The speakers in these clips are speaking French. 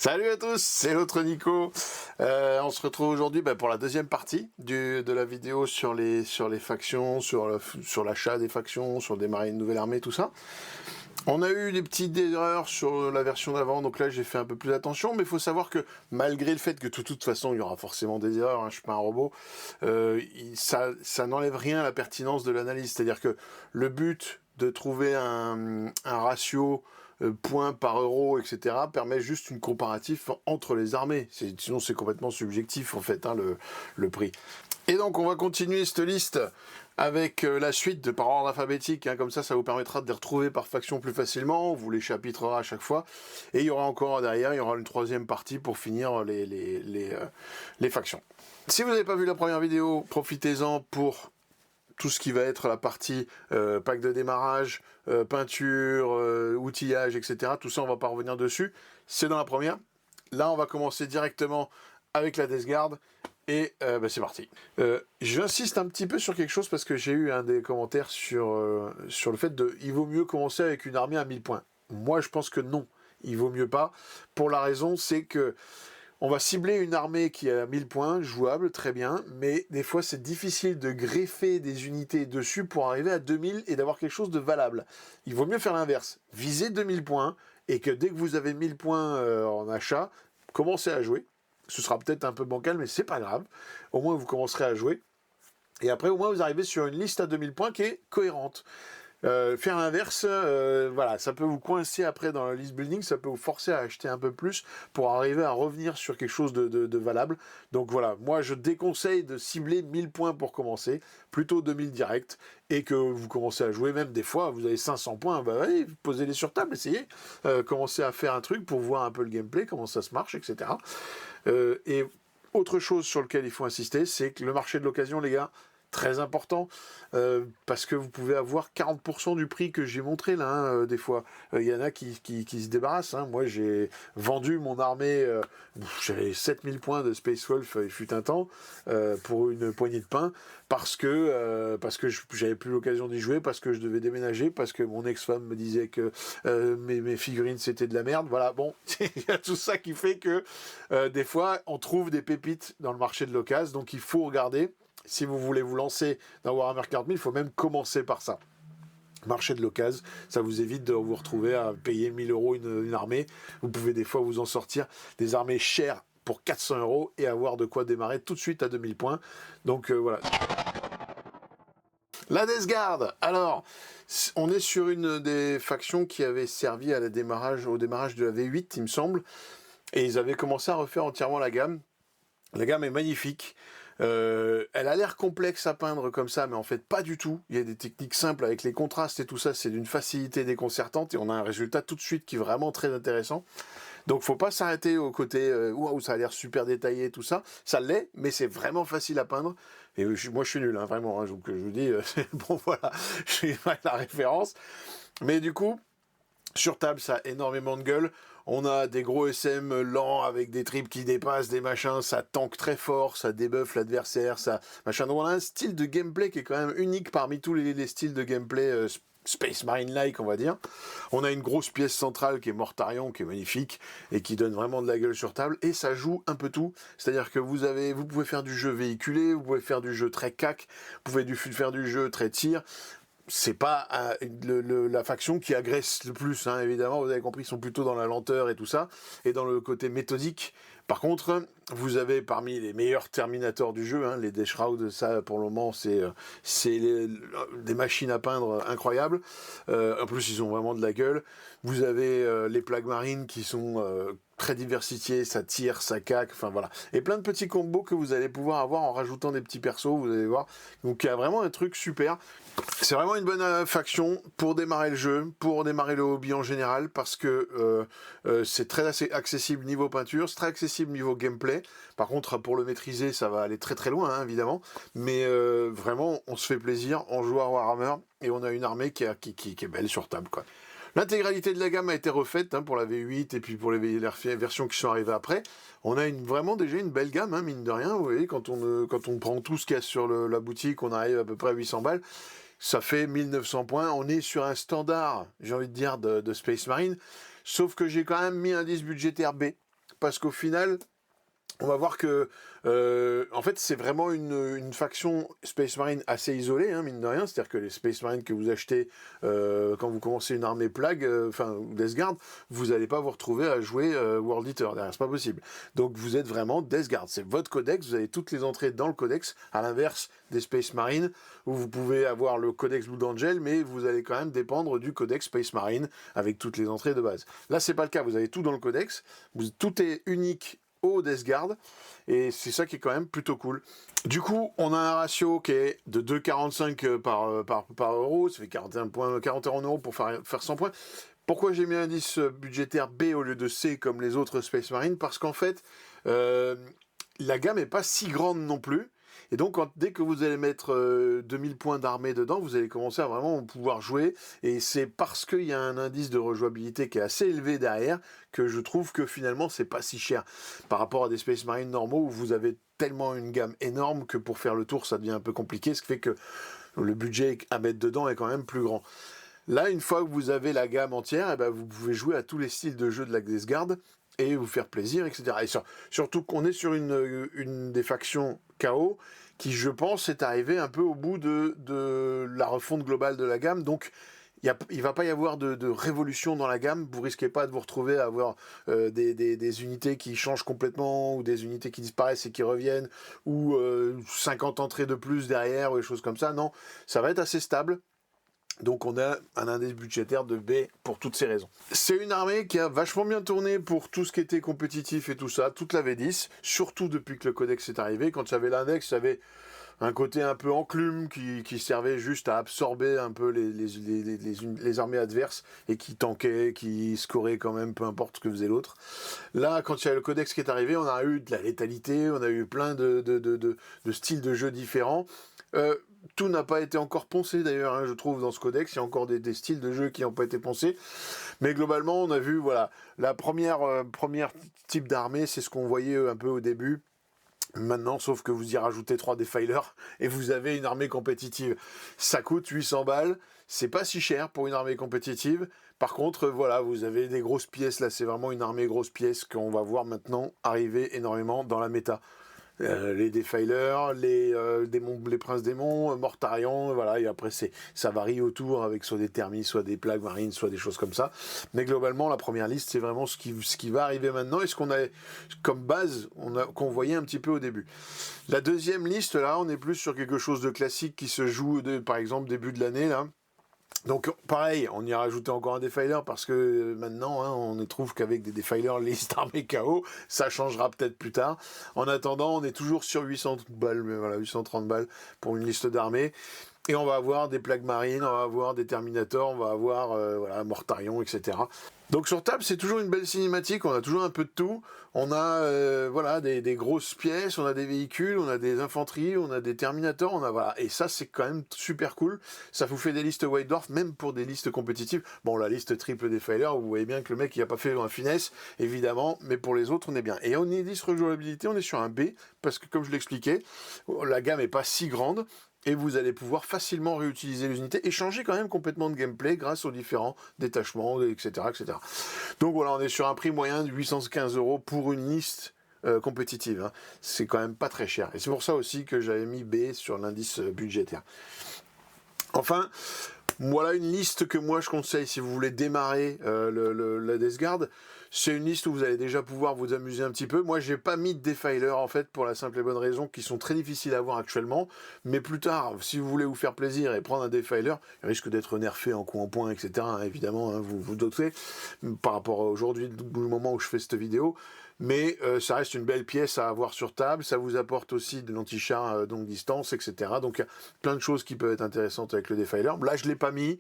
Salut à tous, c'est l'autre Nico. On se retrouve aujourd'hui pour la deuxième partie de la vidéo sur les factions, sur l'achat des factions, sur démarrer une nouvelle armée, tout ça. On a eu des petites erreurs sur la version d'avant, donc là j'ai fait un peu plus attention, mais il faut savoir que malgré le fait que de toute façon il y aura forcément des erreurs, je suis pas un robot, ça n'enlève rien à la pertinence de l'analyse. C'est-à-dire que le but de trouver un ratio points par euro, etc., permet juste une comparatif entre les armées. Sinon, c'est complètement subjectif, en fait, le prix. Et donc, on va continuer cette liste avec la suite par ordre alphabétique. Comme ça vous permettra de les retrouver par faction plus facilement. On vous les chapitrera à chaque fois. Et il y aura encore derrière, il y aura une troisième partie pour finir les factions. Si vous n'avez pas vu la première vidéo, profitez-en pour tout ce qui va être la partie pack de démarrage, peinture, outillage, etc. Tout ça, on va pas revenir dessus. C'est dans la première. Là, on va commencer directement avec la Death Guard. Et c'est parti. J'insiste un petit peu sur quelque chose parce que j'ai eu des commentaires sur le fait il vaut mieux commencer avec une armée à 1000 points. Moi, je pense que non. Il vaut mieux pas. Pour la raison, c'est que on va cibler une armée qui a 1000 points, jouable, très bien, mais des fois c'est difficile de greffer des unités dessus pour arriver à 2000 et d'avoir quelque chose de valable. Il vaut mieux faire l'inverse, viser 2000 points, et que dès que vous avez 1000 points en achat, commencez à jouer. Ce sera peut-être un peu bancal, mais c'est pas grave. Au moins vous commencerez à jouer. Et après, au moins, vous arrivez sur une liste à 2000 points qui est cohérente. Faire l'inverse, voilà, ça peut vous coincer après dans le list building, ça peut vous forcer à acheter un peu plus pour arriver à revenir sur quelque chose de valable. Donc voilà, moi je déconseille de cibler 1000 points pour commencer, plutôt 2000 direct, et que vous commencez à jouer, même des fois vous avez 500 points, allez, posez-les sur table, essayez, commencez à faire un truc pour voir un peu le gameplay, comment ça se marche, etc. Et autre chose sur lequel il faut insister, c'est que le marché de l'occasion, les gars, très important, parce que vous pouvez avoir 40% du prix que j'ai montré là, des fois. Il y en a qui se débarrassent. Moi, j'ai vendu mon armée, j'avais 7000 points de Space Wolf, il fut un temps, pour une poignée de pain, parce que j'avais plus l'occasion d'y jouer, parce que je devais déménager, parce que mon ex-femme me disait que mes figurines c'était de la merde. Voilà, bon, il y a tout ça qui fait que des fois, on trouve des pépites dans le marché de l'occasion, donc il faut regarder. Si vous voulez vous lancer dans Warhammer 40 000, il faut même commencer par ça. Marché de l'occasion, ça vous évite de vous retrouver à payer 1000 € une armée. Vous pouvez des fois vous en sortir des armées chères pour 400 € et avoir de quoi démarrer tout de suite à 2000 points. Donc voilà. La Death Guard. Alors, on est sur une des factions qui avait servi au démarrage de la V8, il me semble. Et ils avaient commencé à refaire entièrement la gamme. La gamme est magnifique. Elle a l'air complexe à peindre comme ça, mais en fait pas du tout. Il y a des techniques simples avec les contrastes et tout ça, c'est d'une facilité déconcertante et on a un résultat tout de suite qui est vraiment très intéressant. Donc faut pas s'arrêter au côté où ça a l'air super détaillé tout ça. Ça l'est, mais c'est vraiment facile à peindre. Et moi je suis nul, vraiment. Donc je vous dis, bon voilà, j'ai pas la référence. Mais du coup, sur table, ça a énormément de gueule. On a des gros SM lents avec des tripes qui dépassent, des machins, ça tank très fort, ça débuffe l'adversaire, ça machin. Donc on a un style de gameplay qui est quand même unique parmi tous les styles de gameplay Space Marine-like, on va dire. On a une grosse pièce centrale qui est Mortarion, qui est magnifique et qui donne vraiment de la gueule sur table. Et ça joue un peu tout. C'est-à-dire que vous pouvez faire du jeu véhiculé, vous pouvez faire du jeu très cac, vous pouvez faire du jeu très tir. C'est pas la faction qui agresse le plus, évidemment, vous avez compris, ils sont plutôt dans la lenteur et tout ça, et dans le côté méthodique. Par contre, vous avez parmi les meilleurs Terminators du jeu, les Death Shroud, ça pour le moment c'est des machines à peindre incroyables. En plus ils ont vraiment de la gueule. Vous avez les plagues marines qui sont très diversifiées, ça tire, ça caque, enfin voilà. Et plein de petits combos que vous allez pouvoir avoir en rajoutant des petits persos, vous allez voir. Donc il y a vraiment un truc super. C'est vraiment une bonne faction pour démarrer le jeu, pour démarrer le hobby en général, parce que c'est très accessible niveau peinture, c'est très accessible niveau gameplay. Par contre, pour le maîtriser, ça va aller très très loin, évidemment. Mais vraiment, on se fait plaisir en jouant à Warhammer, et on a une armée qui est belle sur table, quoi. L'intégralité de la gamme a été refaite pour la V8 et puis pour les versions qui sont arrivées après. On a vraiment déjà une belle gamme, mine de rien. Vous voyez, quand on prend tout ce qu'il y a sur la boutique, on arrive à peu près à 800 balles. Ça fait 1900 points. On est sur un standard, j'ai envie de dire, de Space Marine. Sauf que j'ai quand même mis un indice budgétaire B. parce qu'au final, on va voir que, en fait, c'est vraiment une faction Space Marine assez isolée, hein, mine de rien. C'est-à-dire que les Space Marines que vous achetez quand vous commencez une armée Plague, ou Death Guard, vous n'allez pas vous retrouver à jouer World Eater derrière, c'est pas possible. Donc vous êtes vraiment Death Guard, c'est votre codex, vous avez toutes les entrées dans le codex, à l'inverse des Space Marines, où vous pouvez avoir le codex Blood Angel, mais vous allez quand même dépendre du codex Space Marine, avec toutes les entrées de base. Là, c'est pas le cas, vous avez tout dans le codex, tout est unique au Death Guard, et c'est ça qui est quand même plutôt cool. Du coup, on a un ratio qui est de 2,45 par euro, ça fait 41 euros pour faire 100 points. Pourquoi j'ai mis un indice budgétaire B au lieu de C comme les autres Space Marines? Parce qu'en fait, la gamme n'est pas si grande non plus. Et donc, dès que vous allez mettre 2000 points d'armée dedans, vous allez commencer à vraiment pouvoir jouer. Et c'est parce qu'il y a un indice de rejouabilité qui est assez élevé derrière que je trouve que finalement, c'est pas si cher. Par rapport à des Space Marines normaux où vous avez tellement une gamme énorme que pour faire le tour, ça devient un peu compliqué. Ce qui fait que le budget à mettre dedans est quand même plus grand. Là, une fois que vous avez la gamme entière, vous pouvez jouer à tous les styles de jeu de la Death Guard et vous faire plaisir, etc. Et surtout qu'on est sur une des factions KO qui, je pense, est arrivée un peu au bout de la refonte globale de la gamme. Donc, il ne va pas y avoir de révolution dans la gamme. Vous risquez pas de vous retrouver à avoir des unités qui changent complètement, ou des unités qui disparaissent et qui reviennent, ou 50 entrées de plus derrière, ou des choses comme ça. Non, ça va être assez stable. Donc on a un indice budgétaire de B pour toutes ces raisons. C'est une armée qui a vachement bien tourné pour tout ce qui était compétitif et tout ça, toute la V10, surtout depuis que le codex est arrivé. Quand il y avait l'index, il y avait un côté un peu enclume qui servait juste à absorber un peu les armées adverses et qui tankaient, qui scoraient quand même, peu importe ce que faisait l'autre. Là, quand il y a le codex qui est arrivé, on a eu de la létalité, on a eu plein de styles de jeu différents. Tout n'a pas été encore poncé d'ailleurs, hein, je trouve, dans ce codex. Il y a encore des styles de jeu qui n'ont pas été poncés. Mais globalement, on a vu, voilà, la première type d'armée, c'est ce qu'on voyait un peu au début. Maintenant, sauf que vous y rajoutez 3 defilers et vous avez une armée compétitive. Ça coûte 800 balles, c'est pas si cher pour une armée compétitive. Par contre, voilà, vous avez des grosses pièces. Là, c'est vraiment une armée grosse pièce qu'on va voir maintenant arriver énormément dans la méta. Les Defilers, les Princes Démons, Mortarion, voilà, et après ça varie autour avec soit des thermis, soit des plagues marines, soit des choses comme ça. Mais globalement, la première liste, c'est vraiment ce qui va arriver maintenant et ce qu'on a comme base, qu'on voyait un petit peu au début. La deuxième liste, là, on est plus sur quelque chose de classique qui se joue, par exemple, début de l'année, là. Donc pareil, on y a rajouté encore un defiler parce que maintenant, hein, on trouve qu'avec des defilers, les armées KO, ça changera peut-être plus tard. En attendant, on est toujours sur 800 balles, mais voilà, 830 balles pour une liste d'armées. Et on va avoir des plagues marines, on va avoir des Terminators, on va avoir Mortarion, etc. Donc sur table, c'est toujours une belle cinématique, on a toujours un peu de tout. On a des grosses pièces, on a des véhicules, on a des infanteries, on a des Terminators, et ça c'est quand même super cool. Ça vous fait des listes White Dwarf, même pour des listes compétitives. Bon, la liste triple Defiler, vous voyez bien que le mec il a pas fait un finesse, évidemment, mais pour les autres on est bien. Et on est dit rejouabilité, on est sur un B, parce que comme je l'expliquais, la gamme est pas si grande. Et vous allez pouvoir facilement réutiliser les unités et changer quand même complètement de gameplay grâce aux différents détachements, etc., etc. Donc voilà, on est sur un prix moyen de 815 € pour une liste compétitive. Hein. C'est quand même pas très cher. Et c'est pour ça aussi que j'avais mis B sur l'indice budgétaire. Enfin, voilà une liste que moi je conseille si vous voulez démarrer la Death Guard. C'est une liste où vous allez déjà pouvoir vous amuser un petit peu. Moi, j'ai pas mis de defilers en fait pour la simple et bonne raison qu'ils sont très difficiles à avoir actuellement. Mais plus tard, si vous voulez vous faire plaisir et prendre un defiler, il risque d'être nerfé en coup en point, etc. Hein, évidemment, hein, vous doutez par rapport à aujourd'hui, du moment où je fais cette vidéo. Mais ça reste une belle pièce à avoir sur table. Ça vous apporte aussi de l'anti-char longue distance, etc. Donc il y a plein de choses qui peuvent être intéressantes avec le defiler. Là, je l'ai pas mis.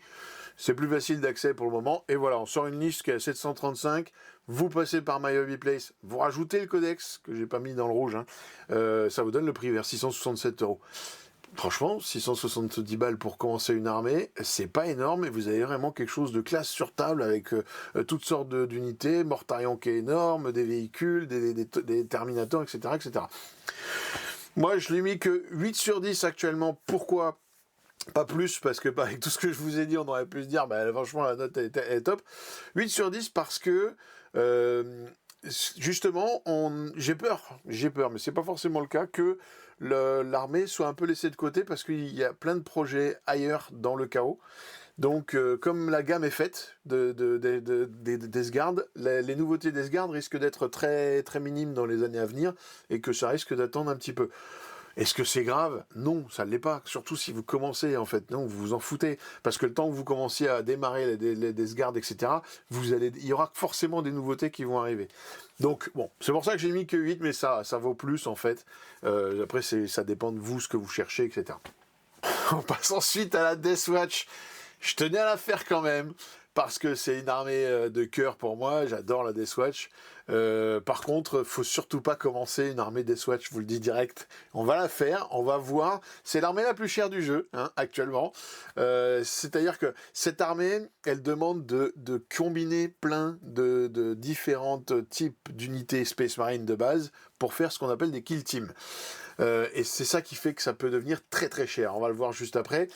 C'est plus facile d'accès pour le moment. Et voilà, on sort une liste qui est à 735. Vous passez par My Hobby Place. Vous rajoutez le codex, que j'ai pas mis dans le rouge. Hein. Ça vous donne le prix vers 667 €. Franchement, 670 balles pour commencer une armée, c'est pas énorme. Et vous avez vraiment quelque chose de classe sur table avec toutes sortes d'unités. Mortarion qui est énorme, des véhicules, des Terminators, etc., etc. Moi, je l'ai mis que 8 sur 10 actuellement. Pourquoi ? Pas plus, parce que avec tout ce que je vous ai dit, on aurait pu se dire, franchement, la note est top. 8 sur 10 parce que justement, j'ai peur, mais c'est pas forcément le cas, que l'armée soit un peu laissée de côté parce qu'il y a plein de projets ailleurs dans le chaos. Donc, comme la gamme est faite d'Esgard, les nouveautés d'Esgard risquent d'être très, très minimes dans les années à venir et que ça risque d'attendre un petit peu. Est-ce que c'est grave? Non, ça ne l'est pas. Surtout si vous commencez, en fait. Non, vous vous en foutez. Parce que le temps que vous commenciez à démarrer les Desgard, etc., il y aura forcément des nouveautés qui vont arriver. Donc, bon, c'est pour ça que j'ai mis que 8, mais ça vaut plus, en fait. Après, ça dépend de vous, ce que vous cherchez, etc. On passe ensuite à la Deathwatch. Je tenais à la faire quand même, parce que c'est une armée de cœur pour moi, j'adore la Deathwatch. Par contre, faut surtout pas commencer une armée Deathwatch, je vous le dis direct. On va la faire, on va voir. C'est l'armée la plus chère du jeu, hein, actuellement. C'est-à-dire que cette armée, elle demande de combiner plein de différents types d'unités Space Marine de base pour faire ce qu'on appelle des kill teams. Et c'est ça qui fait que ça peut devenir très très cher. On va le voir juste après.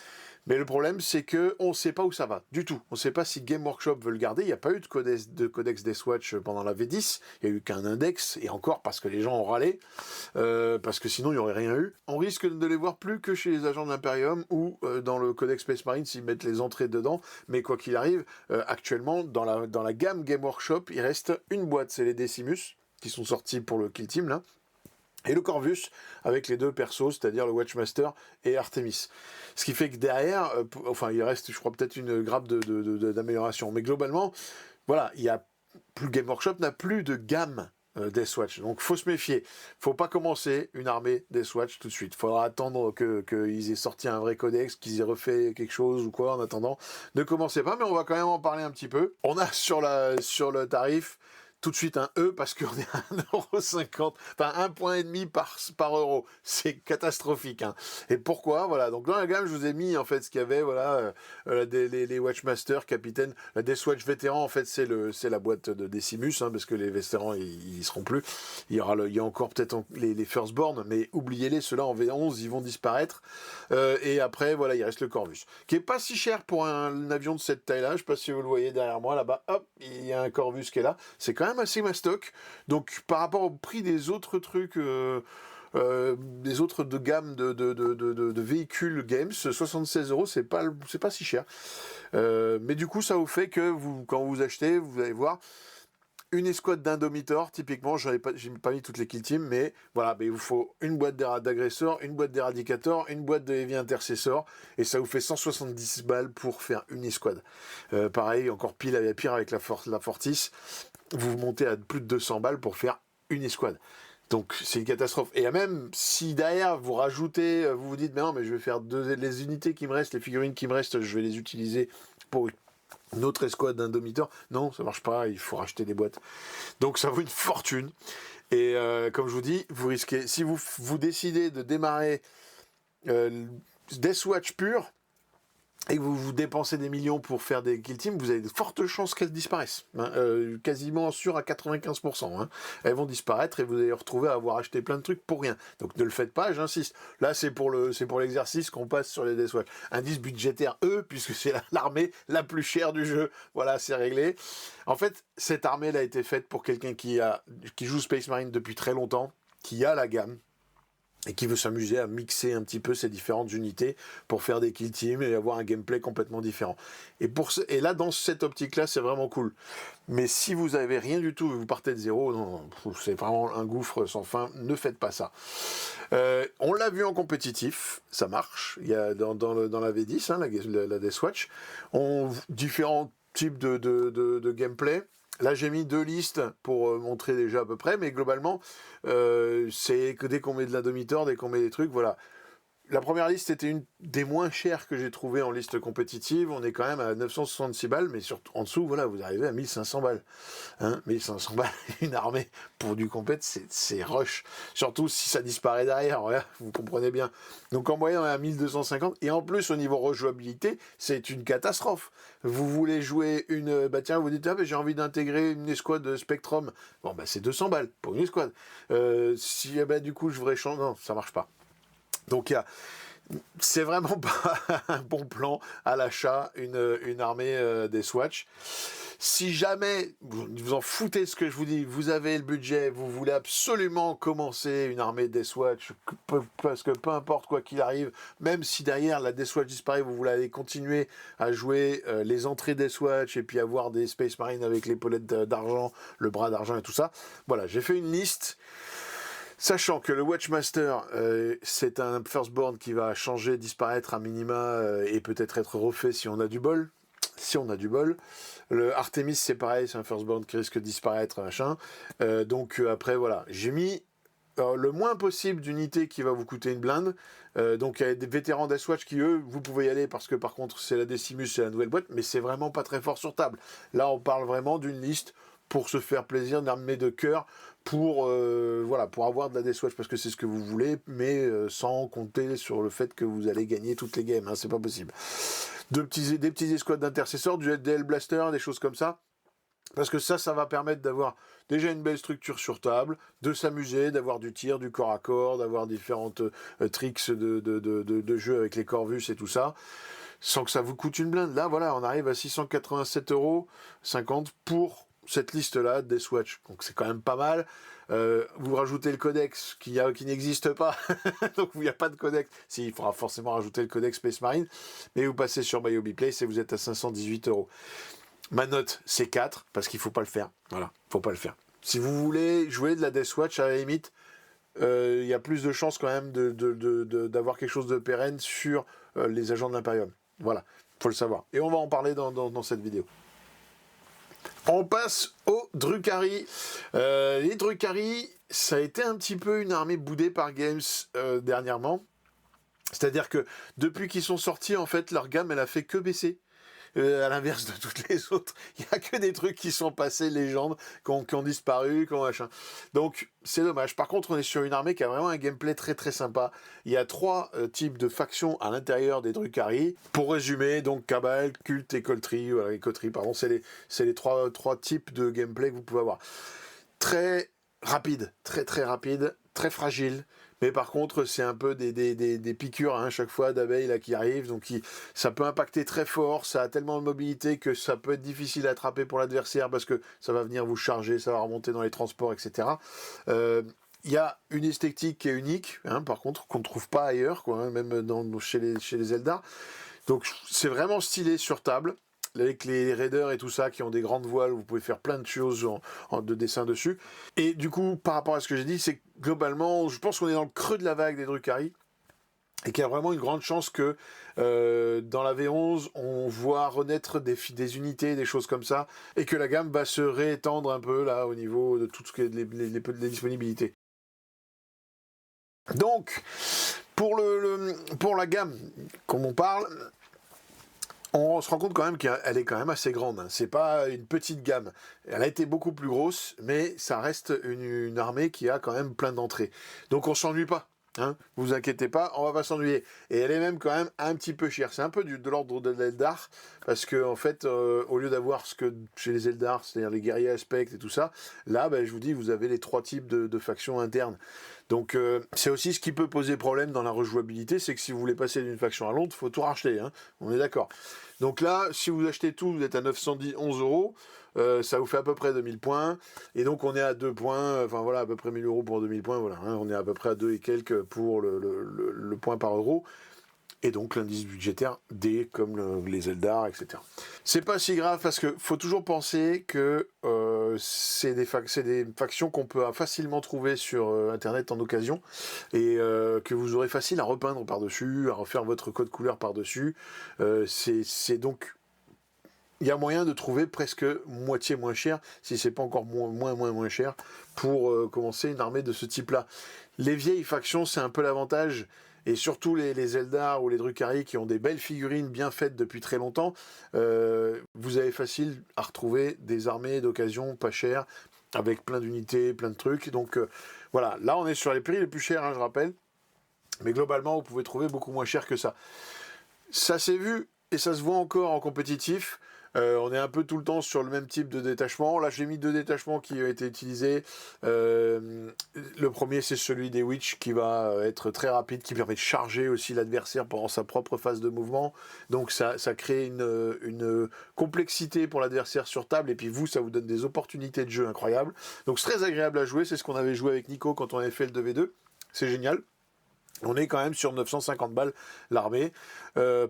Mais le problème, c'est qu'on ne sait pas où ça va, du tout. On ne sait pas si Game Workshop veut le garder. Il n'y a pas eu de codex Deathwatch pendant la V10. Il n'y a eu qu'un index, et encore parce que les gens ont râlé, parce que sinon il n'y aurait rien eu. On risque de les voir plus que chez les agents de l'Imperium ou dans le codex Space Marine s'ils mettent les entrées dedans. Mais quoi qu'il arrive, actuellement, dans la gamme Game Workshop, il reste une boîte, c'est les Decimus, qui sont sortis pour le Kill Team, là. Et le Corvus, avec les deux persos, c'est-à-dire le Watchmaster et Artemis. Ce qui fait que derrière, il reste, je crois, peut-être une grappe d'amélioration. Mais globalement, voilà, Game Workshop n'a plus de gamme Deathwatch. Donc, faut se méfier. Faut pas commencer une armée Deathwatch tout de suite. Faudra attendre qu'ils aient sorti un vrai codex, qu'ils aient refait quelque chose ou quoi en attendant. Ne commencez pas, mais on va quand même en parler un petit peu. On a sur le tarif tout de suite un E parce qu'on est à 1,50€, enfin 1,5 par euro. C'est catastrophique. Hein. Et pourquoi? Voilà. Donc dans la gamme, je vous ai mis en fait ce qu'il y avait. Voilà, les Watchmaster, Capitaine, la Deathwatch vétéran. En fait, c'est la boîte de Decimus, hein, parce que les vétérans ils seront plus. Il y a encore peut-être les Firstborn, mais oubliez-les. Ceux-là en V11, ils vont disparaître. Et après, voilà, il reste le Corvus, qui est pas si cher pour un avion de cette taille-là. Je sais pas si vous le voyez derrière moi là-bas. Hop, il y a un Corvus qui est là. C'est quand même assez mastoc. Donc par rapport au prix des autres trucs, des autres de gamme de véhicules Games, 76€, c'est pas si cher. Mais du coup, ça vous fait que quand vous achetez, vous allez voir. Une escouade d'Indomitor, typiquement, j'ai pas mis toutes les kill teams, mais voilà, il vous faut une boîte d'agresseurs, une boîte d'éradicator, une boîte de heavy intercessor, et ça vous fait 170 balles pour faire une escouade. Pareil, encore pire avec la Fortis, vous montez à plus de 200 balles pour faire une escouade. Donc c'est une catastrophe. Et même si derrière vous rajoutez, vous vous dites, mais non, mais je vais faire les unités qui me restent, les figurines qui me restent, je vais les utiliser pour une autre escouade d'Indomitor. Non, ça marche pas, il faut racheter des boîtes. Donc ça vaut une fortune. Et comme je vous dis, vous risquez, si vous décidez de démarrer Deathwatch pur, et que vous dépensez des millions pour faire des kill teams, vous avez de fortes chances qu'elles disparaissent. Hein, quasiment sûr à 95%. Hein. Elles vont disparaître et vous allez retrouver à avoir acheté plein de trucs pour rien. Donc ne le faites pas, j'insiste. Là, c'est pour l'exercice qu'on passe sur les Deathwatch. Indice budgétaire E, puisque c'est l'armée la plus chère du jeu. Voilà, c'est réglé. En fait, cette armée elle a été faite pour quelqu'un qui joue Space Marine depuis très longtemps, qui a la gamme, et qui veut s'amuser à mixer un petit peu ces différentes unités pour faire des kill teams et avoir un gameplay complètement différent. Et là, dans cette optique-là, c'est vraiment cool. Mais si vous avez rien du tout et vous partez de zéro, non, c'est vraiment un gouffre sans fin, ne faites pas ça. On l'a vu en compétitif, ça marche. Il y a dans la V10, hein, la Deathwatch, différents types de gameplay. Là, j'ai mis 2 listes pour montrer déjà à peu près, mais globalement, c'est que dès qu'on met de l'Indomitor, dès qu'on met des trucs, voilà. La première liste était une des moins chères que j'ai trouvées en liste compétitive. On est quand même à 966 balles, mais en dessous, voilà, vous arrivez à 1500 balles. Hein, 1500 balles, une armée pour du compète, c'est rush. Surtout si ça disparaît derrière, voilà, vous comprenez bien. Donc en moyenne, on est à 1250. Et en plus, au niveau rejouabilité, c'est une catastrophe. Vous voulez jouer tiens, vous dites, j'ai envie d'intégrer une escouade de Spectrum. Bon, c'est 200 balles pour une escouade. Du coup, je voudrais changer. Non, ça marche pas. Donc il y a c'est vraiment pas un bon plan à l'achat, une armée Deathwatch. Si jamais vous en foutez ce que je vous dis, vous avez le budget, vous voulez absolument commencer une armée Deathwatch, parce que peu importe quoi qu'il arrive, même si derrière la Deathwatch disparaît, vous voulez aller continuer à jouer les entrées Deathwatch et puis avoir des Space Marines avec l'épaulette d'argent, le bras d'argent et tout ça. Voilà, j'ai fait une liste. Sachant que le Watchmaster, c'est un Firstborn qui va changer, disparaître à minima et peut-être être refait si on a du bol. Si on a du bol. Le Artemis, c'est pareil, c'est un Firstborn qui risque de disparaître, machin. Donc après, voilà. J'ai mis le moins possible d'unités qui va vous coûter une blinde. Donc il y a des vétérans Deathwatch qui, eux, vous pouvez y aller parce que par contre, c'est la Decimus, c'est la nouvelle boîte, mais c'est vraiment pas très fort sur table. Là, on parle vraiment d'une liste pour se faire plaisir, une armée de cœur, pour avoir de la Deathwatch parce que c'est ce que vous voulez, mais sans compter sur le fait que vous allez gagner toutes les games, hein, c'est pas possible. Des petits escouades d'intercesseurs, du DL Blaster, des choses comme ça. Parce que ça va permettre d'avoir déjà une belle structure sur table, de s'amuser, d'avoir du tir, du corps à corps, d'avoir différentes tricks de jeu avec les Corvus et tout ça, sans que ça vous coûte une blinde. Là, voilà, on arrive à 687,50 € pour cette liste-là, Deathwatch. Donc c'est quand même pas mal. Vous rajoutez le codex qui n'existe pas, donc il n'y a pas de codex. Si, il faudra forcément rajouter le codex Space Marine, mais vous passez sur MyHobby Place et vous êtes à 518 €. Ma note, c'est 4, parce qu'il ne faut pas le faire. Voilà, faut pas le faire. Si vous voulez jouer de la Deathwatch, à la limite, il y a plus de chances quand même d'avoir quelque chose de pérenne sur les agents de l'Imperium. Voilà, faut le savoir. Et on va en parler dans cette vidéo. On passe aux Drukhari. Les Drukhari, ça a été un petit peu une armée boudée par Games dernièrement. C'est-à-dire que depuis qu'ils sont sortis, en fait, leur gamme, elle a fait que baisser. À l'inverse de toutes les autres, il n'y a que des trucs qui sont passés légendes, qui ont disparu, qui ont machin. Donc, c'est dommage. Par contre, on est sur une armée qui a vraiment un gameplay très très sympa. Il y a 3 types de factions à l'intérieur des Drukhari. Pour résumer, donc Cabal, Culte et Coterie. Voilà, pardon, c'est les trois types de gameplay que vous pouvez avoir. Très rapide, très très rapide, très fragile. Mais par contre, c'est un peu des piqûres à chaque fois d'abeilles là qui arrivent, donc ça peut impacter très fort, ça a tellement de mobilité que ça peut être difficile à attraper pour l'adversaire parce que ça va venir vous charger, ça va remonter dans les transports, etc. Il y a une esthétique qui est unique, par contre, qu'on ne trouve pas ailleurs, quoi, même chez les Eldar. Donc c'est vraiment stylé sur table. Avec les raiders et tout ça qui ont des grandes voiles, vous pouvez faire plein de choses de dessin dessus. Et du coup, par rapport à ce que j'ai dit, c'est que globalement, je pense qu'on est dans le creux de la vague des Drukhari et qu'il y a vraiment une grande chance que dans la V11, on voit renaître des unités, des choses comme ça, et que la gamme va se réétendre un peu là au niveau de tout ce qui est les disponibilités. Donc, pour la gamme, comme on parle, on se rend compte quand même qu'elle est quand même assez grande. Hein. C'est pas une petite gamme. Elle a été beaucoup plus grosse, mais ça reste une armée qui a quand même plein d'entrées. Donc on s'ennuie pas. Hein, vous inquiétez pas, on va pas s'ennuyer. Et elle est même quand même un petit peu chère. C'est un peu de l'ordre de l'Eldar, parce que en fait, au lieu d'avoir ce que chez les Eldar, c'est-à-dire les guerriers aspects et tout ça, là, je vous dis, vous avez les 3 types de factions internes. Donc c'est aussi ce qui peut poser problème dans la rejouabilité, c'est que si vous voulez passer d'une faction à l'autre, il faut tout racheter, hein, on est d'accord. Donc là, si vous achetez tout, vous êtes à 911 €, ça vous fait à peu près 2000 points, et donc on est à 2 points, enfin voilà, à peu près 1000 € pour 2000 points, voilà, hein, on est à peu près à 2 et quelques pour le point par euro. Et donc l'indice budgétaire D comme les Eldar, etc. C'est pas si grave parce que faut toujours penser que c'est des factions qu'on peut facilement trouver sur internet en occasion et que vous aurez facile à repeindre par-dessus, à refaire votre code couleur par-dessus. C'est donc... Il y a moyen de trouver presque moitié moins cher, si c'est pas encore moins cher, pour commencer une armée de ce type-là. Les vieilles factions, c'est un peu l'avantage. Et surtout les Eldar ou les Drukhari qui ont des belles figurines bien faites depuis très longtemps, vous avez facile à retrouver des armées d'occasion pas chères, avec plein d'unités, plein de trucs. Donc voilà, là on est sur les prix les plus chers, je rappelle. Mais globalement, vous pouvez trouver beaucoup moins cher que ça. Ça s'est vu, et ça se voit encore en compétitif. On est un peu tout le temps sur le même type de détachement. Là, j'ai mis 2 détachements qui ont été utilisés. Le premier, c'est celui des Witch qui va être très rapide, qui permet de charger aussi l'adversaire pendant sa propre phase de mouvement. Donc ça crée une complexité pour l'adversaire sur table, et puis vous, ça vous donne des opportunités de jeu incroyables. Donc c'est très agréable à jouer, c'est ce qu'on avait joué avec Nico quand on avait fait le 2v2. C'est génial. On est quand même sur 950 balles l'armée.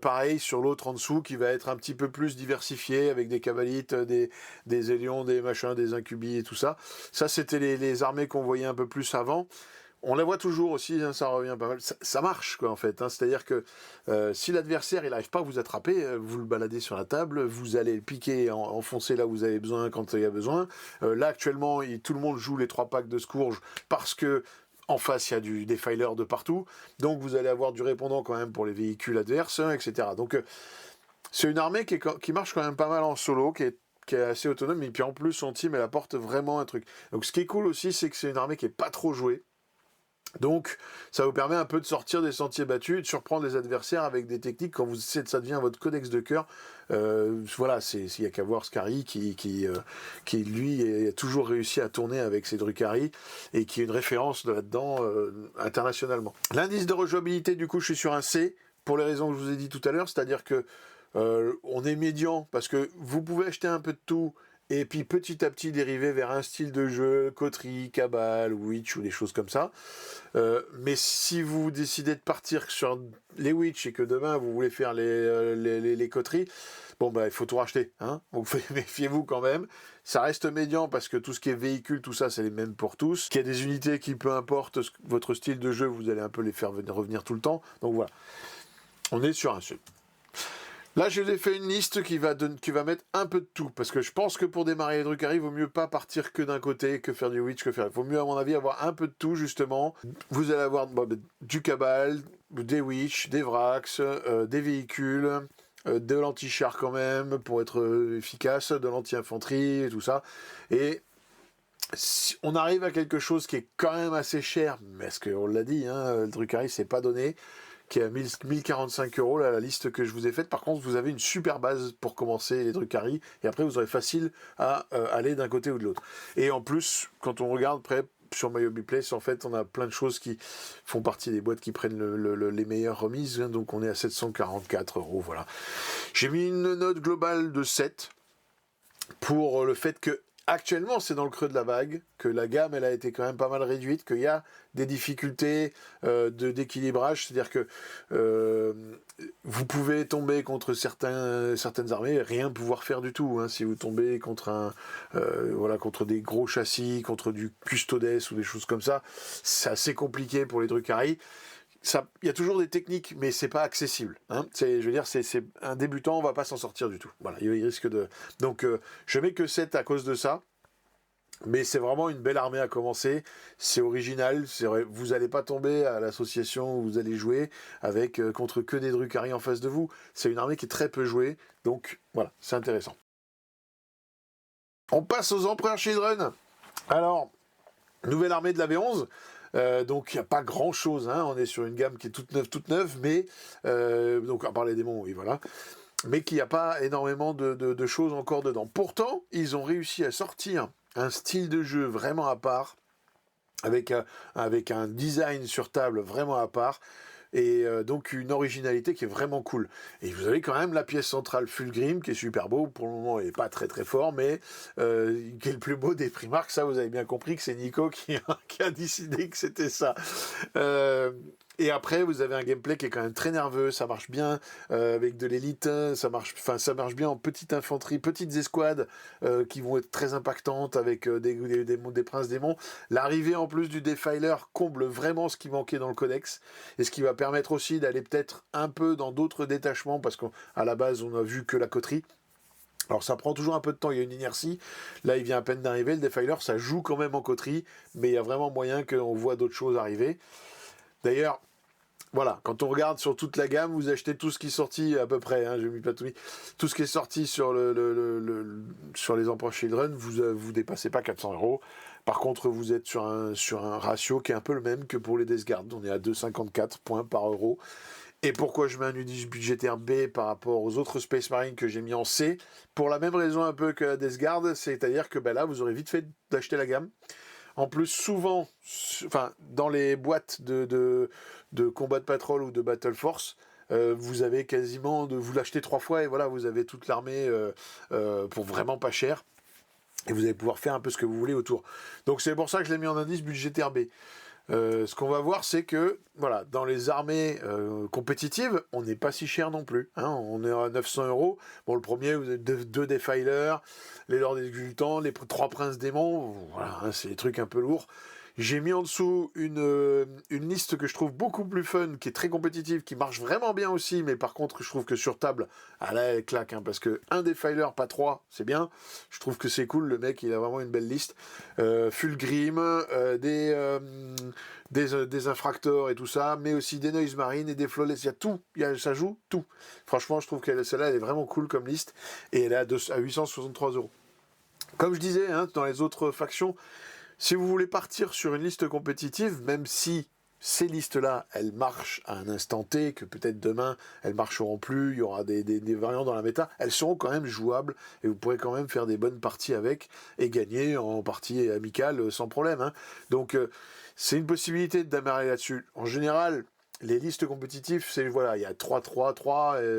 Pareil sur l'autre en dessous qui va être un petit peu plus diversifié avec des cabalites, des Hélions, des machins, des incubis et tout ça. Ça, c'était les armées qu'on voyait un peu plus avant. On la voit toujours aussi, hein, ça revient pas mal. Ça marche, quoi, en fait. Hein. C'est-à-dire que si l'adversaire il n'arrive pas à vous attraper, vous le baladez sur la table, vous allez le piquer, enfoncer là où vous avez besoin quand il y a besoin. Là, actuellement, tout le monde joue les 3 packs de Scourge parce que en face, il y a des defilers de partout. Donc, vous allez avoir du répondant quand même pour les véhicules adverses, hein, etc. Donc, c'est une armée qui marche quand même pas mal en solo, qui est assez autonome. Et puis, en plus, son team, elle apporte vraiment un truc. Donc, ce qui est cool aussi, c'est que c'est une armée qui est pas trop jouée. Donc, ça vous permet un peu de sortir des sentiers battus et de surprendre les adversaires avec des techniques quand ça devient votre codex de cœur. Voilà, il n'y a qu'à voir Scary qui lui a toujours réussi à tourner avec ses Drukhari et qui est une référence là-dedans internationalement. L'indice de rejouabilité, du coup, je suis sur un C pour les raisons que je vous ai dit tout à l'heure, c'est-à-dire que on est médian parce que vous pouvez acheter un peu de tout. Et puis petit à petit dériver vers un style de jeu, coterie, cabale, witch ou des choses comme ça. Mais si vous décidez de partir sur les witch et que demain vous voulez faire les coteries, bon bah il faut tout racheter. Hein, donc méfiez-vous quand même. Ça reste médian parce que tout ce qui est véhicule, tout ça c'est les mêmes pour tous. Qu'il y a des unités qui, peu importe votre style de jeu, vous allez un peu les faire revenir tout le temps. Donc voilà. On est sur un seul. Là, je vous ai fait une liste qui va mettre un peu de tout, parce que je pense que pour démarrer les Drukhari, il vaut mieux pas partir que d'un côté, que faire du witch, Il vaut mieux, à mon avis, avoir un peu de tout, justement. Vous allez avoir du cabal, des witch, des vrax, des véhicules, de l'anti-char quand même, pour être efficace, de l'anti-infanterie, et tout ça. Et si on arrive à quelque chose qui est quand même assez cher, mais parce qu'on l'a dit, hein, le Drukhari, c'est pas donné, qui est à 1045 €, là, la liste que je vous ai faite. Par contre, vous avez une super base pour commencer les Drukhari, et après, vous aurez facile à aller d'un côté ou de l'autre. Et en plus, quand on regarde près sur My Hobby Place, en fait, on a plein de choses qui font partie des boîtes qui prennent les meilleures remises, hein, donc on est à 744 €, voilà. J'ai mis une note globale de 7 pour le fait que actuellement, c'est dans le creux de la vague, que la gamme, elle a été quand même pas mal réduite, qu'il y a des difficultés d'équilibrage, c'est-à-dire que vous pouvez tomber contre certaines armées et rien pouvoir faire du tout. Hein, si vous tombez contre contre des gros châssis, contre du custodes ou des choses comme ça, c'est assez compliqué pour les Drukhari. Il y a toujours des techniques, mais c'est pas accessible. Hein. Je veux dire, c'est un débutant, on va pas s'en sortir du tout. Voilà, il risque de. Donc, je mets que 7 à cause de ça. Mais c'est vraiment une belle armée à commencer. C'est original. Vous n'allez pas tomber à l'association où vous allez jouer avec contre que des Drukhari en face de vous. C'est une armée qui est très peu jouée. Donc, voilà, c'est intéressant. On passe aux Empereurs Children. Alors, nouvelle armée de la V11. Donc il n'y a pas grand chose, hein. On est sur une gamme qui est toute neuve, mais donc à part les démons, oui voilà, mais qui n'a pas énormément de choses encore dedans. Pourtant, ils ont réussi à sortir un style de jeu vraiment à part, avec un design sur table vraiment à part, et donc une originalité qui est vraiment cool. Et vous avez quand même la pièce centrale Fulgrim qui est super beau, pour le moment il n'est pas très très fort, mais qui est le plus beau des Primarques. Ça vous avez bien compris que c'est Nico qui a décidé que c'était ça. Et après, vous avez un gameplay qui est quand même très nerveux, ça marche bien avec de l'élite, ça marche bien en petite infanterie, petites escouades qui vont être très impactantes avec des princes démons. L'arrivée en plus du Defiler comble vraiment ce qui manquait dans le codex, et ce qui va permettre aussi d'aller peut-être un peu dans d'autres détachements, parce qu'à la base, on a vu que la coterie. Alors ça prend toujours un peu de temps, il y a une inertie. Là, il vient à peine d'arriver, le Defiler, ça joue quand même en coterie, mais il y a vraiment moyen qu'on voit d'autres choses arriver. D'ailleurs, voilà, quand on regarde sur toute la gamme, vous achetez tout ce qui est sorti à peu près, hein, je n'ai pas tout mis, tout ce qui est sorti sur sur les Emperor Children, vous dépassez pas 400 €. Par contre, vous êtes sur un ratio qui est un peu le même que pour les Death Guard. On est à 2,54 points par euro. Et pourquoi je mets un indice budgétaire B par rapport aux autres Space Marines que j'ai mis en C? Pour la même raison un peu que la Death Guard, c'est-à-dire que là, vous aurez vite fait d'acheter la gamme. En plus, souvent, dans les boîtes de Combat Patrol ou de Battle Force, vous avez quasiment vous l'achetez 3 fois et voilà, vous avez toute l'armée pour vraiment pas cher. Et vous allez pouvoir faire un peu ce que vous voulez autour. Donc c'est pour ça que je l'ai mis en indice budgétaire B. Ce qu'on va voir, c'est que voilà, dans les armées compétitives, on n'est pas si cher non plus. Hein, on est à 900 €. Bon, le premier, vous avez 2 Defilers, les Lords Exultants, les 3 Princes Démons. Voilà, hein, c'est des trucs un peu lourds. J'ai mis en dessous une liste que je trouve beaucoup plus fun, qui est très compétitive, qui marche vraiment bien aussi, mais par contre, je trouve que sur table, là, elle claque, hein, parce que un Defiler, pas 3, c'est bien. Je trouve que c'est cool, le mec, il a vraiment une belle liste. Fulgrim, des infracteurs et tout ça, mais aussi des Noise Marines et des Flawless, il y a tout, ça joue tout. Franchement, je trouve que celle-là, elle est vraiment cool comme liste, et elle est à 863 €. Comme je disais, hein, dans les autres factions, si vous voulez partir sur une liste compétitive, même si ces listes-là, elles marchent à un instant T, que peut-être demain, elles marcheront plus, il y aura des variants dans la méta, elles seront quand même jouables, et vous pourrez quand même faire des bonnes parties avec, et gagner en partie amicale sans problème. Hein. Donc, c'est une possibilité de démarrer là-dessus. En général, les listes compétitives, c'est, voilà, il y a 3,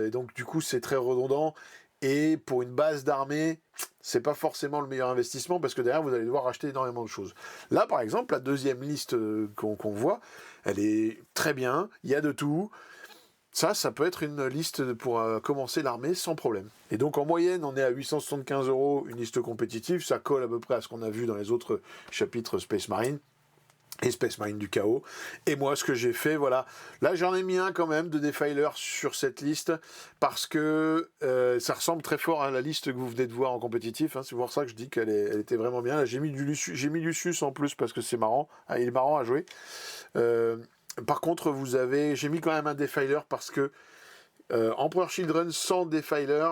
donc du coup, c'est très redondant, et pour une base d'armée, c'est pas forcément le meilleur investissement parce que derrière vous allez devoir acheter énormément de choses. Là par exemple, la deuxième liste qu'on voit, elle est très bien, il y a de tout. Ça peut être une liste pour commencer l'armée sans problème. Et donc en moyenne, on est à 875 €, une liste compétitive, ça colle à peu près à ce qu'on a vu dans les autres chapitres Space Marine. Et Space Marine du chaos. Et moi, ce que j'ai fait, voilà. Là, j'en ai mis un quand même de Defiler sur cette liste parce que ça ressemble très fort à la liste que vous venez de voir en compétitif. Hein. C'est pour ça que je dis qu'elle était vraiment bien. Là, j'ai mis Lucius en plus parce que c'est marrant. Ah, il est marrant à jouer. Par contre, j'ai mis quand même un Defiler parce que Emperor Children sans Defiler,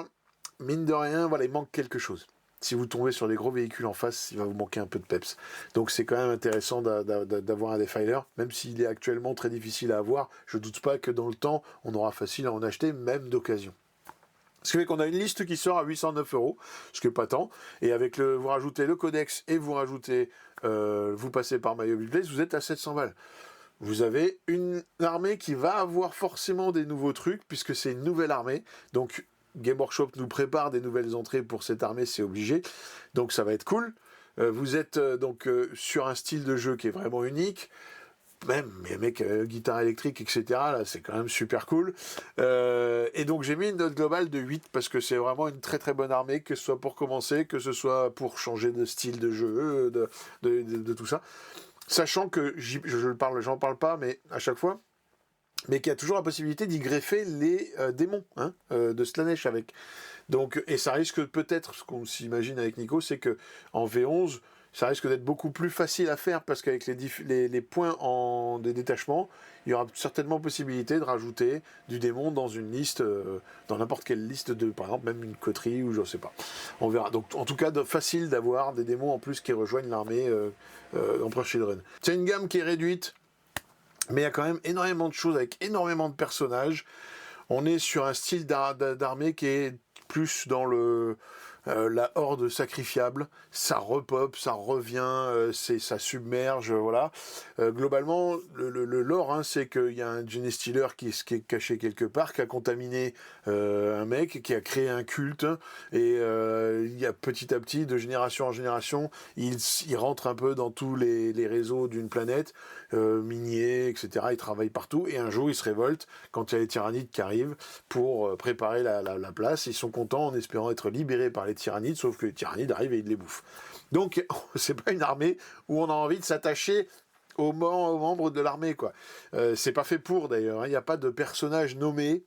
mine de rien, voilà, il manque quelque chose. Si vous tombez sur des gros véhicules en face, il va vous manquer un peu de peps. Donc c'est quand même intéressant d'avoir un Defiler, même s'il est actuellement très difficile à avoir. Je ne doute pas que dans le temps, on aura facile à en acheter, même d'occasion. Ce qui fait qu'on a une liste qui sort à 809 €, ce qui n'est pas tant. Et avec vous rajoutez le codex et vous rajoutez, vous passez par My Hobby Place, vous êtes à 700 balles. Vous avez une armée qui va avoir forcément des nouveaux trucs, puisque c'est une nouvelle armée. Donc Game Workshop nous prépare des nouvelles entrées pour cette armée, c'est obligé. Donc ça va être cool. Vous êtes sur un style de jeu qui est vraiment unique. Même les mecs guitare électrique, etc. Là, c'est quand même super cool. Et donc j'ai mis une note globale de 8 parce que c'est vraiment une très très bonne armée, que ce soit pour commencer, que ce soit pour changer de style de jeu, de tout ça. Sachant que j'en parle pas, mais à chaque fois, mais qu'il y a toujours la possibilité d'y greffer les démons de Slaanesh avec. Donc, et ça risque peut-être, ce qu'on s'imagine avec Nico, c'est que en V11, ça risque d'être beaucoup plus facile à faire parce qu'avec les points des détachements, il y aura certainement possibilité de rajouter du démon dans une liste, dans n'importe quelle liste par exemple, même une coterie ou je ne sais pas. On verra. Donc, en tout cas, facile d'avoir des démons en plus qui rejoignent l'armée Emperor Children. C'est une gamme qui est réduite, mais il y a quand même énormément de choses avec énormément de personnages. On est sur un style d'armée qui est plus dans la horde sacrifiable. Ça repop, ça revient, ça submerge, voilà. Globalement, le lore, c'est qu'il y a un Genestealer qui est caché quelque part, qui a contaminé un mec, qui a créé un culte, et il y a petit à petit, de génération en génération, il rentre un peu dans tous les réseaux d'une planète, minier, etc. Il travaille partout, et un jour il se révolte quand il y a les tyrannides qui arrivent pour préparer la place. Ils sont contents en espérant être libérés par les tyrannides, sauf que les tyrannides arrivent et ils les bouffent. Donc c'est pas une armée où on a envie de s'attacher aux membres de l'armée, quoi. C'est pas fait pour d'ailleurs, il n'y a pas de personnage nommé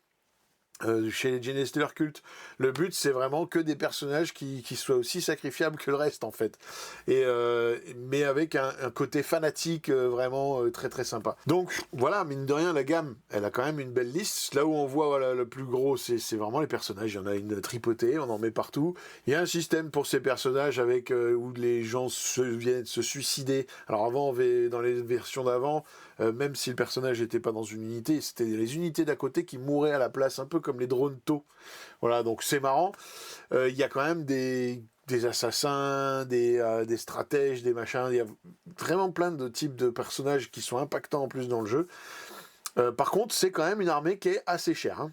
chez les Genestealer Cult. Le but, c'est vraiment que des personnages qui soient aussi sacrifiables que le reste, en fait. Mais avec un côté fanatique vraiment très très sympa. Donc, voilà, mine de rien, la gamme, elle a quand même une belle liste. Là où on voit voilà, le plus gros, c'est vraiment les personnages. Il y en a une tripotée, on en met partout. Il y a un système pour ces personnages avec où les gens viennent se suicider. Alors avant, dans les versions d'avant, même si le personnage n'était pas dans une unité, c'était les unités d'à côté qui mouraient à la place, un peu comme les drones taux. Voilà, donc c'est marrant. Il y a quand même des assassins, des stratèges, des machins. Il y a vraiment plein de types de personnages qui sont impactants en plus dans le jeu. Par contre, c'est quand même une armée qui est assez chère. Hein.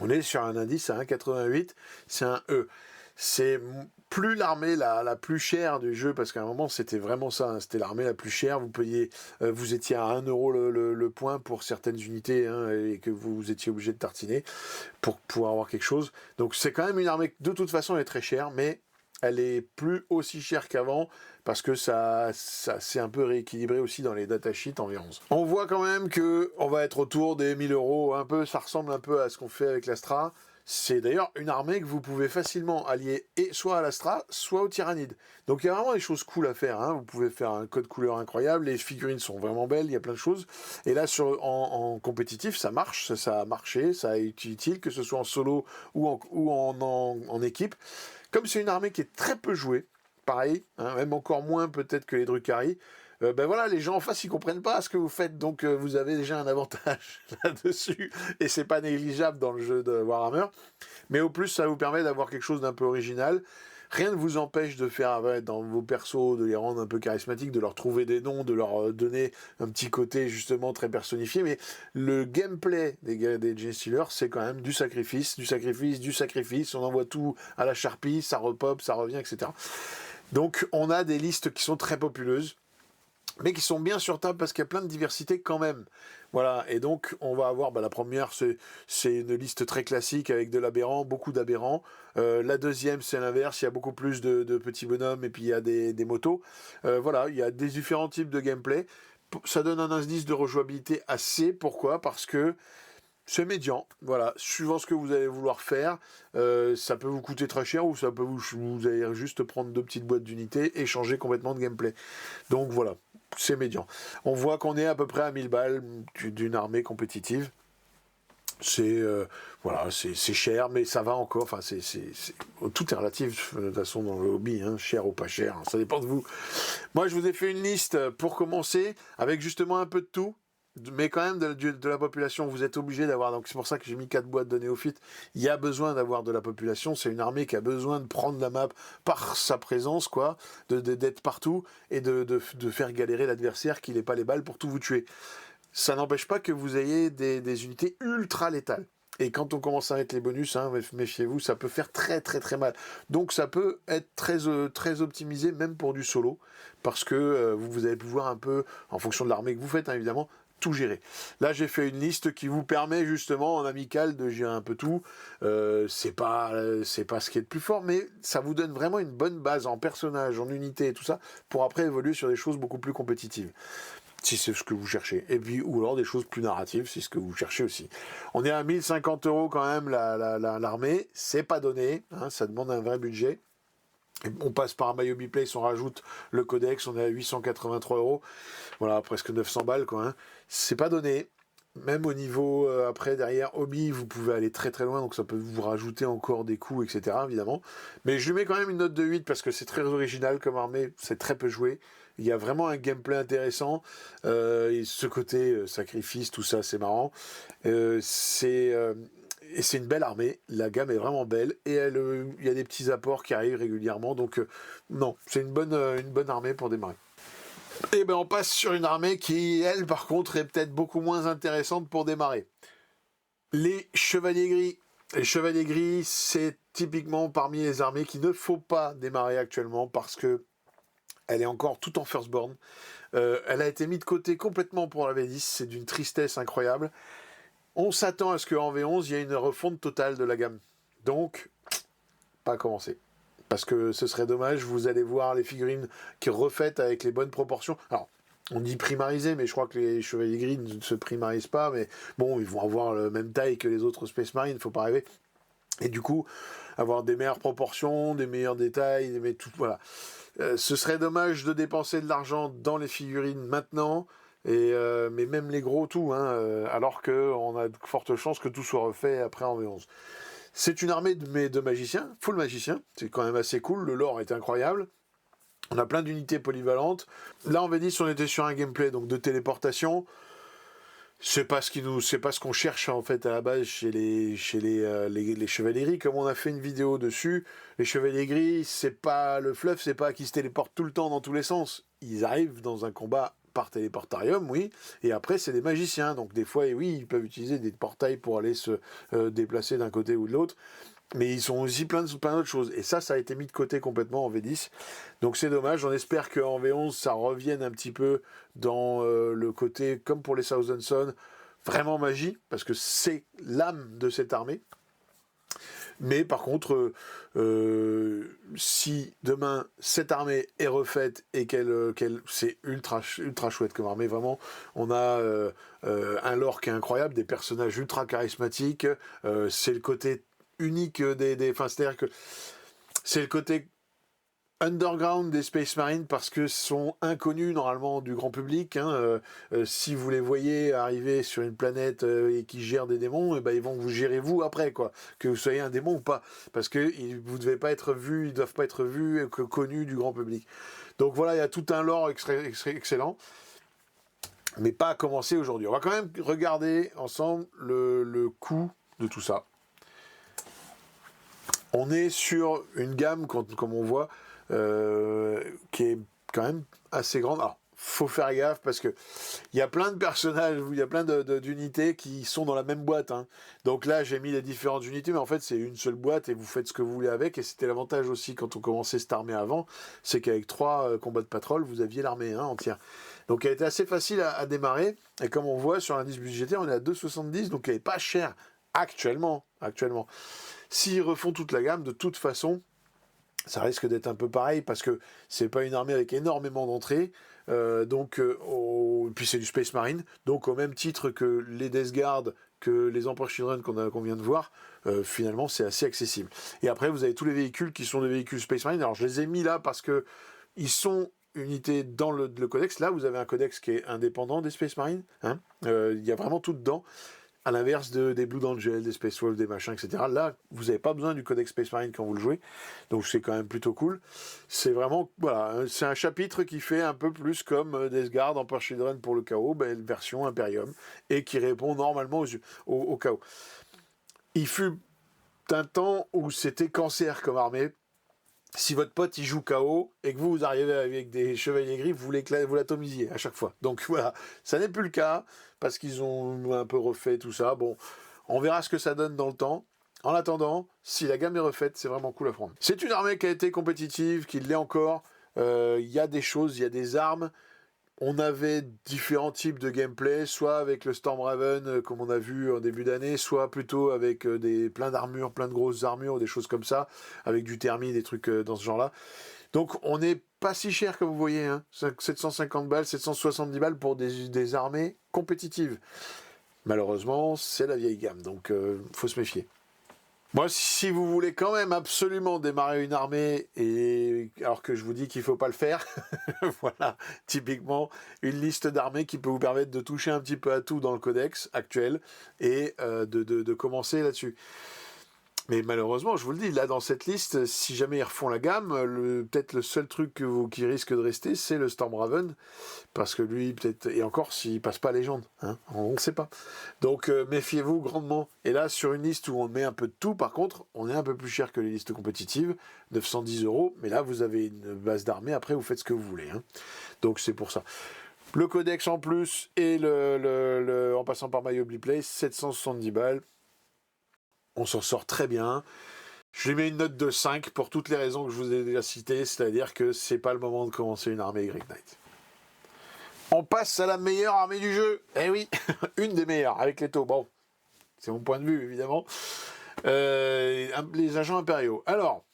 On est sur un indice à 1,88, c'est un E. C'est plus l'armée la plus chère du jeu, parce qu'à un moment c'était vraiment ça, hein, c'était l'armée la plus chère, vous étiez à 1 euro le point pour certaines unités, hein, et que vous étiez obligé de tartiner pour pouvoir avoir quelque chose. Donc c'est quand même une armée, de toute façon elle est très chère, mais elle est plus aussi chère qu'avant, parce que ça s'est un peu rééquilibré aussi dans les datasheets environ. On voit quand même qu'on va être autour des 1000 euros, un peu, ça ressemble un peu à ce qu'on fait avec l'Astra. C'est d'ailleurs une armée que vous pouvez facilement allier et soit à l'Astra, soit au Tyrannide. Donc il y a vraiment des choses cool à faire. Hein. Vous pouvez faire un code couleur incroyable, les figurines sont vraiment belles, il y a plein de choses. Et là, en compétitif, ça marche, ça a marché, ça a été utile, que ce soit en solo ou en équipe. Comme c'est une armée qui est très peu jouée, pareil, hein, même encore moins peut-être que les Drukhari, ben voilà, les gens en face ils comprennent pas ce que vous faites, donc vous avez déjà un avantage là-dessus, et c'est pas négligeable dans le jeu de Warhammer. Mais au plus, ça vous permet d'avoir quelque chose d'un peu original. Rien ne vous empêche de faire dans vos persos, de les rendre un peu charismatiques, de leur trouver des noms, de leur donner un petit côté justement très personnifié. Mais le gameplay des Genestealers, c'est quand même du sacrifice, du sacrifice, du sacrifice. On envoie tout à la charpie, ça repop, ça revient, etc. Donc on a des listes qui sont très populeuses, mais qui sont bien sur table parce qu'il y a plein de diversité quand même. Voilà, et donc on va avoir, la première, c'est une liste très classique avec de l'aberrant, beaucoup d'aberrants. La deuxième, c'est l'inverse, il y a beaucoup plus de petits bonhommes et puis il y a des motos. Voilà, il y a des différents types de gameplay. Ça donne un indice de rejouabilité assez. Pourquoi ? Parce que c'est médian, voilà, suivant ce que vous allez vouloir faire, ça peut vous coûter très cher ou ça peut vous allez juste prendre 2 petites boîtes d'unités et changer complètement de gameplay. Donc voilà, c'est médian. On voit qu'on est à peu près à 1000 balles d'une armée compétitive. C'est voilà, c'est cher, mais ça va encore. Enfin, tout est relatif de toute façon dans le hobby, hein, cher ou pas cher, hein, ça dépend de vous. Moi, je vous ai fait une liste pour commencer avec justement un peu de tout. Mais quand même de la population, vous êtes obligé d'avoir, donc c'est pour ça que j'ai mis 4 boîtes de néophytes, il y a besoin d'avoir de la population, c'est une armée qui a besoin de prendre la map par sa présence, quoi, d'être partout et de faire galérer l'adversaire qui n'ait pas les balles pour tout vous tuer. Ça n'empêche pas que vous ayez des unités ultra létales. Et quand on commence à mettre les bonus, hein, méfiez-vous, ça peut faire très très très mal. Donc ça peut être très optimisé même pour du solo, parce que vous allez pouvoir un peu, en fonction de l'armée que vous faites, hein, évidemment, tout gérer. Là, j'ai fait une liste qui vous permet justement en amical de gérer un peu tout. C'est pas ce qui est le plus fort, mais ça vous donne vraiment une bonne base en personnage, en unité et tout ça, pour après évoluer sur des choses beaucoup plus compétitives. Si c'est ce que vous cherchez. Et puis, ou alors des choses plus narratives, si c'est ce que vous cherchez aussi. On est à 1050 € quand même, l'armée. C'est pas donné, hein, ça demande un vrai budget. Et on passe par un MyHobby Place, on rajoute le codex, on est à 883 €. Voilà, presque 900 balles, quoi. Hein. C'est pas donné. Même au niveau, après, derrière, hobby, vous pouvez aller très très loin, donc ça peut vous rajouter encore des coûts, etc., évidemment. Mais je lui mets quand même une note de 8, parce que c'est très original comme armée, c'est très peu joué. Il y a vraiment un gameplay intéressant. Et ce côté sacrifice, tout ça, c'est marrant. Et c'est une belle armée. La gamme est vraiment belle. Et il y a des petits apports qui arrivent régulièrement. Donc, non, c'est une bonne armée pour démarrer. Et ben on passe sur une armée qui, elle, par contre, est peut-être beaucoup moins intéressante pour démarrer. Les Chevaliers Gris. Les Chevaliers Gris, c'est typiquement parmi les armées qu'il ne faut pas démarrer actuellement parce que elle est encore tout en firstborn. Elle a été mise de côté complètement pour la V10. C'est d'une tristesse incroyable. On s'attend à ce qu'en V11, il y ait une refonte totale de la gamme. Donc, pas commencer. Parce que ce serait dommage, vous allez voir les figurines qui refaites avec les bonnes proportions. Alors, on dit primariser, mais je crois que les chevaliers gris ne se primarisent pas, mais bon, ils vont avoir la même taille que les autres Space Marines, faut pas rêver. Et du coup, avoir des meilleures proportions, des meilleurs détails, tout, voilà. Ce serait dommage de dépenser de l'argent dans les figurines maintenant, mais même les gros tout, hein, alors qu'on a de fortes chances que tout soit refait après en V11. C'est une armée de magiciens, full magiciens, c'est quand même assez cool, le lore est incroyable. On a plein d'unités polyvalentes. Là, en V10, on était sur un gameplay donc de téléportation. C'est pas ce qu'on cherche en fait à la base chez les chevaliers gris. Comme on a fait une vidéo dessus, les chevaliers gris, c'est pas le fluff, c'est pas qu'ils se téléportent tout le temps dans tous les sens. Ils arrivent dans un combat par téléportarium, oui, et après c'est des magiciens. Donc des fois, oui, ils peuvent utiliser des portails pour aller se déplacer d'un côté ou de l'autre. Mais ils sont aussi plein d'autres choses. Et ça a été mis de côté complètement en V10. Donc c'est dommage. On espère qu'en V11, ça revienne un petit peu dans le côté, comme pour les Thousand Sons, vraiment magie, parce que c'est l'âme de cette armée. Mais par contre, si demain cette armée est refaite et c'est ultra chouette comme armée, vraiment, on a un lore qui est incroyable, des personnages ultra charismatiques, c'est le côté unique enfin, c'est-à-dire que c'est le côté underground des Space Marines parce que sont inconnus normalement du grand public. Hein. Si vous les voyez arriver sur une planète et qui gèrent des démons, et ben ils vont vous gérer vous après, quoi. Que vous soyez un démon ou pas. Parce que vous devez pas être vus, ils doivent pas être vus et connus du grand public. Donc voilà, il y a tout un lore excellent. Mais pas à commencer aujourd'hui. On va quand même regarder ensemble le coût de tout ça. On est sur une gamme, comme on voit, qui est quand même assez grande. Alors, faut faire gaffe parce que il y a plein de personnages, il y a plein d'unités qui sont dans la même boîte. Hein. Donc là, j'ai mis les différentes unités, mais en fait, c'est une seule boîte et vous faites ce que vous voulez avec. Et c'était l'avantage aussi quand on commençait cette armée avant, c'est qu'avec 3 combats de patrol, vous aviez l'armée entière. Donc elle était assez facile à démarrer. Et comme on voit sur l'indice budgétaire, on est à 2,70, donc elle n'est pas chère actuellement. S'ils refont toute la gamme, de toute façon, ça risque d'être un peu pareil parce que c'est pas une armée avec énormément d'entrées. Puis c'est du Space Marine, donc au même titre que les Death Guard, que les Emperor Children qu'on vient de voir, finalement c'est assez accessible. Et après vous avez tous les véhicules qui sont des véhicules Space Marine. Alors je les ai mis là parce que ils sont unités dans le codex. Là vous avez un codex qui est indépendant des Space Marine. Hein. Il y a vraiment tout dedans. À l'inverse des Blood Angel, des Space Wolves, des machins, etc. Là, vous n'avez pas besoin du codex Space Marine quand vous le jouez. Donc c'est quand même plutôt cool. C'est vraiment, voilà, c'est un chapitre qui fait un peu plus comme Death Guard, Emperor Children pour le chaos, version Imperium, et qui répond normalement au chaos. Il fut un temps où c'était cancer comme armée. Si votre pote il joue KO et que vous arrivez avec des chevaliers gris, vous l'atomisiez à chaque fois. Donc voilà, ça n'est plus le cas parce qu'ils ont un peu refait tout ça. Bon, on verra ce que ça donne dans le temps. En attendant, si la gamme est refaite, c'est vraiment cool à prendre. C'est une armée qui a été compétitive, qui l'est encore. Il y a des choses, il y a des armes. On avait différents types de gameplay, soit avec le Storm Raven, comme on a vu en début d'année, soit plutôt avec plein d'armures, plein de grosses armures, des choses comme ça, avec du thermi, des trucs dans ce genre-là. Donc on n'est pas si cher comme vous voyez, hein, 750 balles, 770 balles pour des armées compétitives. Malheureusement, c'est la vieille gamme, donc faut se méfier. Moi, si vous voulez quand même absolument démarrer une armée, et alors que je vous dis qu'il ne faut pas le faire, voilà, typiquement, une liste d'armées qui peut vous permettre de toucher un petit peu à tout dans le codex actuel et de commencer là-dessus. Mais malheureusement, je vous le dis, là dans cette liste, si jamais ils refont la gamme, peut-être le seul truc qui risque de rester, c'est le Storm Raven, parce que lui, peut-être, et encore s'il passe pas légende, hein, on ne sait pas. Donc méfiez-vous grandement. Et là, sur une liste où on met un peu de tout, par contre, on est un peu plus cher que les listes compétitives, 910 €, mais là vous avez une base d'armée, après vous faites ce que vous voulez. Hein. Donc c'est pour ça. Le codex en plus, et en passant par My Obli Play, 770 balles. On s'en sort très bien. Je lui mets une note de 5 pour toutes les raisons que je vous ai déjà citées, c'est-à-dire que c'est pas le moment de commencer une armée Great Knight. On passe à la meilleure armée du jeu. Eh oui, une des meilleures, avec les taux. Bon, c'est mon point de vue, évidemment. Les agents impériaux. Alors,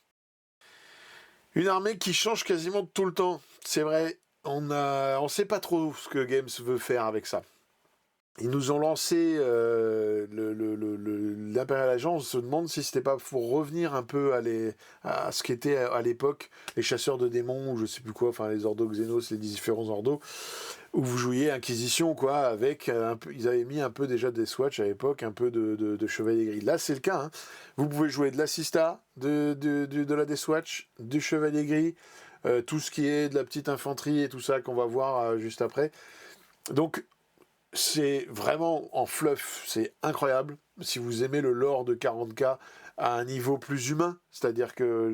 une armée qui change quasiment tout le temps. C'est vrai, on sait pas trop ce que Games veut faire avec ça. Ils nous ont lancé l'Imperial Agent. On se demande si c'était pas pour revenir un peu à ce qu'était à l'époque les chasseurs de démons ou je sais plus quoi, enfin les Ordo Xenos, les différents Ordos, où vous jouiez Inquisition, quoi, avec ils avaient mis un peu déjà des Swatch à l'époque, un peu de Chevalier Gris. Là, c'est le cas. Hein. Vous pouvez jouer de l'assista, de la Deathwatch, du Chevalier Gris, tout ce qui est de la petite infanterie et tout ça qu'on va voir juste après. Donc, c'est vraiment en fluff, c'est incroyable. Si vous aimez le lore de 40K à un niveau plus humain, c'est-à-dire que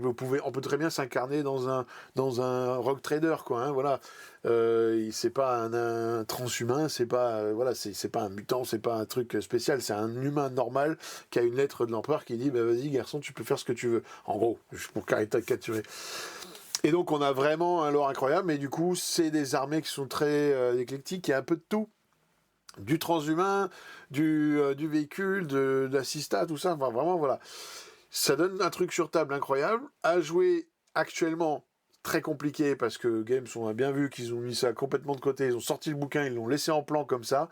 on peut très bien s'incarner dans un rogue trader, quoi. Hein, voilà, c'est pas un transhumain, c'est pas voilà, c'est pas un mutant, c'est pas un truc spécial, c'est un humain normal qui a une lettre de l'empereur qui dit bah vas-y garçon, tu peux faire ce que tu veux. En gros, pour caricaturer. Et donc on a vraiment un lore incroyable, mais du coup c'est des armées qui sont très éclectiques, il y a un peu de tout. Du transhumain, du véhicule, de l'assista, tout ça, enfin vraiment voilà. Ça donne un truc sur table incroyable, à jouer actuellement très compliqué parce que Games on a bien vu qu'ils ont mis ça complètement de côté, ils ont sorti le bouquin, ils l'ont laissé en plan comme ça.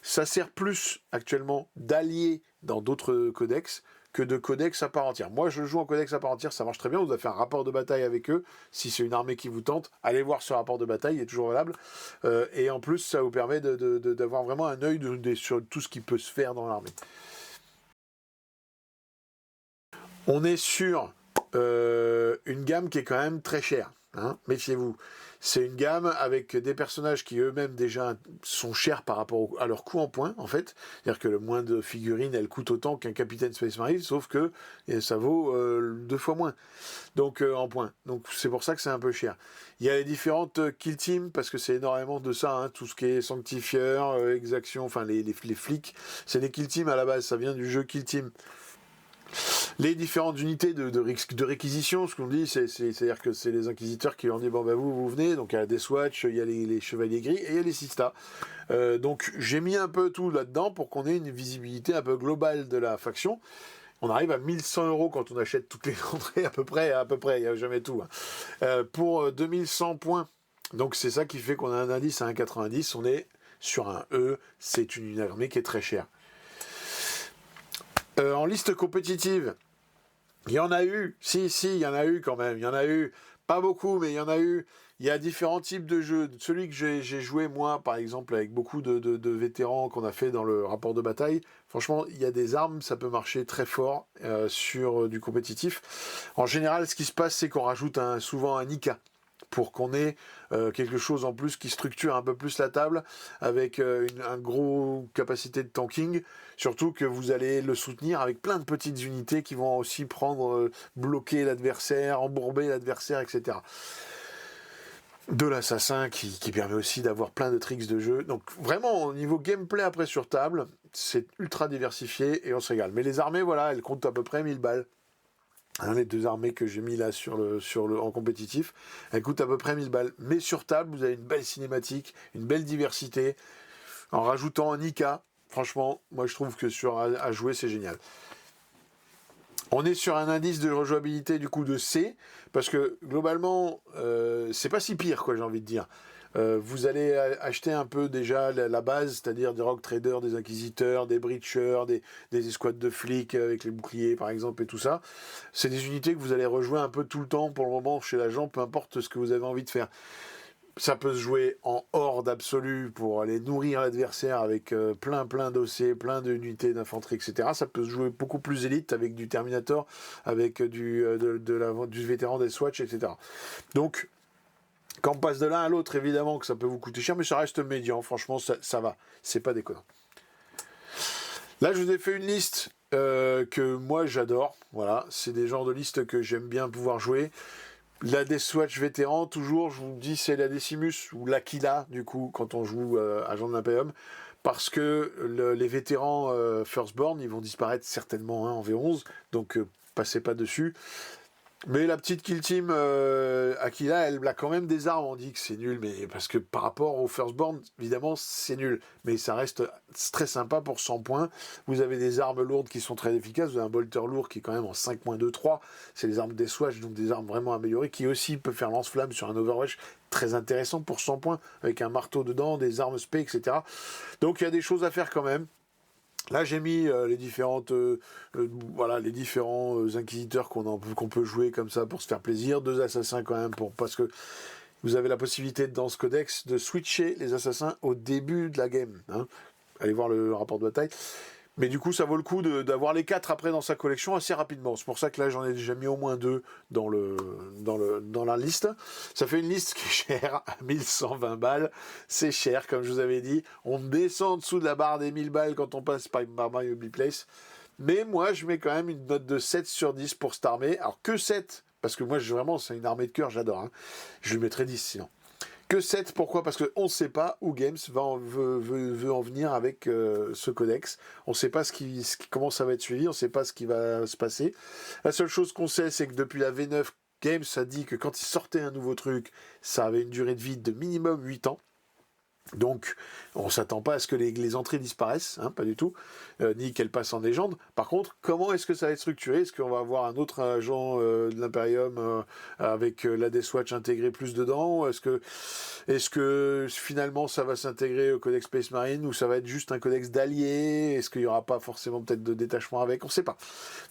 Ça sert plus actuellement d'allié dans d'autres codex que de codex à part entière. Moi je joue en codex à part entière, ça marche très bien, vous avez fait un rapport de bataille avec eux, si c'est une armée qui vous tente, allez voir ce rapport de bataille, il est toujours valable, et en plus ça vous permet d'avoir vraiment un œil sur tout ce qui peut se faire dans l'armée. On est sur une gamme qui est quand même très chère, hein, méfiez-vous. C'est une gamme avec des personnages qui eux-mêmes déjà sont chers par rapport à leur coût en points, en fait. C'est-à-dire que le moins de figurines, elle coûte autant qu'un capitaine Space Marine, sauf que ça vaut 2 fois moins donc en points. Donc c'est pour ça que c'est un peu cher. Il y a les différentes kill teams, parce que c'est énormément de ça, hein, tout ce qui est sanctifieur, exaction, enfin les flics. C'est des kill teams à la base, ça vient du jeu Kill Team. Les différentes unités de réquisition, ce qu'on dit, c'est-à-dire que c'est les inquisiteurs qui leur disent bon bah vous venez, donc il y a des Swatch, il y a les chevaliers gris et il y a les Sista. Donc j'ai mis un peu tout là-dedans pour qu'on ait une visibilité un peu globale de la faction. On arrive à 1100 € quand on achète toutes les entrées à peu près, il n'y a jamais tout. Hein. Pour 2100 points, donc c'est ça qui fait qu'on a un indice à 1,90, on est sur un E, c'est une armée qui est très chère. En liste compétitive, il y en a eu, il y en a eu quand même, il y en a eu, pas beaucoup, mais il y en a eu. Il y a différents types de jeux. Celui que j'ai joué, moi, par exemple, avec beaucoup de vétérans qu'on a fait dans le rapport de bataille, franchement, il y a des armes, ça peut marcher très fort sur du compétitif. En général, ce qui se passe, c'est qu'on rajoute souvent un IK pour qu'on ait quelque chose en plus qui structure un peu plus la table avec un gros capacité de tanking, surtout que vous allez le soutenir avec plein de petites unités qui vont aussi bloquer l'adversaire, embourber l'adversaire, etc. De l'assassin qui permet aussi d'avoir plein de tricks de jeu. Donc vraiment, au niveau gameplay après sur table, c'est ultra diversifié et on se régale. Mais les armées, voilà, elles comptent à peu près 1000 balles. Hein, les deux armées que j'ai mis là en compétitif, elles coûtent à peu près 1000 balles. Mais sur table, vous avez une belle cinématique, une belle diversité. En rajoutant un Nika, franchement, moi je trouve que à jouer, c'est génial. On est sur un indice de rejouabilité du coup de C, parce que globalement, c'est pas si pire, quoi, j'ai envie de dire. Vous allez acheter un peu déjà la base, c'est-à-dire des rogue traders, des inquisiteurs, des breachers, des escouades de flics avec les boucliers par exemple et tout ça. C'est des unités que vous allez rejouer un peu tout le temps pour le moment chez l'agent, peu importe ce que vous avez envie de faire. Ça peut se jouer en horde absolue pour aller nourrir l'adversaire avec plein d'OC, plein d'unités d'infanterie, etc. Ça peut se jouer beaucoup plus élite avec du Terminator, avec du vétéran des Swatch, etc. Donc, quand on passe de l'un à l'autre, évidemment que ça peut vous coûter cher, mais ça reste médian. Franchement, ça va. C'est pas déconnant. Là, je vous ai fait une liste que moi j'adore. Voilà, c'est des genres de listes que j'aime bien pouvoir jouer. La Deathwatch vétéran, toujours, je vous dis, c'est la Decimus ou l'Aquila, du coup, quand on joue Agent de l'Imperium, parce que les vétérans Firstborn, ils vont disparaître certainement en V11, donc passez pas dessus. Mais la petite kill team Aquila, elle a quand même des armes. On dit que c'est nul, mais parce que par rapport au Firstborn, évidemment, c'est nul. Mais ça reste très sympa pour 100 points. Vous avez des armes lourdes qui sont très efficaces. Vous avez un bolter lourd qui est quand même en 5.23. C'est les armes Deathwatch, donc des armes vraiment améliorées, qui aussi peut faire lance-flamme sur un Overwatch très intéressant pour 100 points, avec un marteau dedans, des armes spé, etc. Donc il y a des choses à faire quand même. Là, j'ai mis les différents inquisiteurs qu'on peut jouer comme ça pour se faire plaisir. 2 assassins quand même, parce que vous avez la possibilité dans ce codex de switcher les assassins au début de la game. Hein. Allez voir le rapport de bataille. Mais du coup, ça vaut le coup d'avoir les 4 après dans sa collection assez rapidement. C'est pour ça que là, j'en ai déjà mis au moins 2 dans la liste. Ça fait une liste qui est chère, à 1120 balles. C'est cher, comme je vous avais dit. On descend en dessous de la barre des 1000 balles quand on passe par Mario Place. Mais moi, je mets quand même une note de 7 sur 10 pour cette armée. Alors, que 7 ? Parce que moi, vraiment, c'est une armée de cœur, j'adore. Hein. Je lui mettrais 10 sinon. Que 7, pourquoi ? Parce qu'on ne sait pas où Games veut en venir avec ce codex. On ne sait pas comment ça va être suivi, on ne sait pas ce qui va se passer. La seule chose qu'on sait, c'est que depuis la V9, Games a dit que quand il sortait un nouveau truc, ça avait une durée de vie de minimum 8 ans. Donc, on ne s'attend pas à ce que les entrées disparaissent, hein, pas du tout, ni qu'elles passent en légende. Par contre, comment est-ce que ça va être structuré ? Est-ce qu'on va avoir un autre agent de l'Imperium avec la Deathwatch intégrée plus dedans ? Est-ce que finalement ça va s'intégrer au Codex Space Marine ou ça va être juste un codex d'alliés ? Est-ce qu'il n'y aura pas forcément peut-être de détachement avec ? On ne sait pas.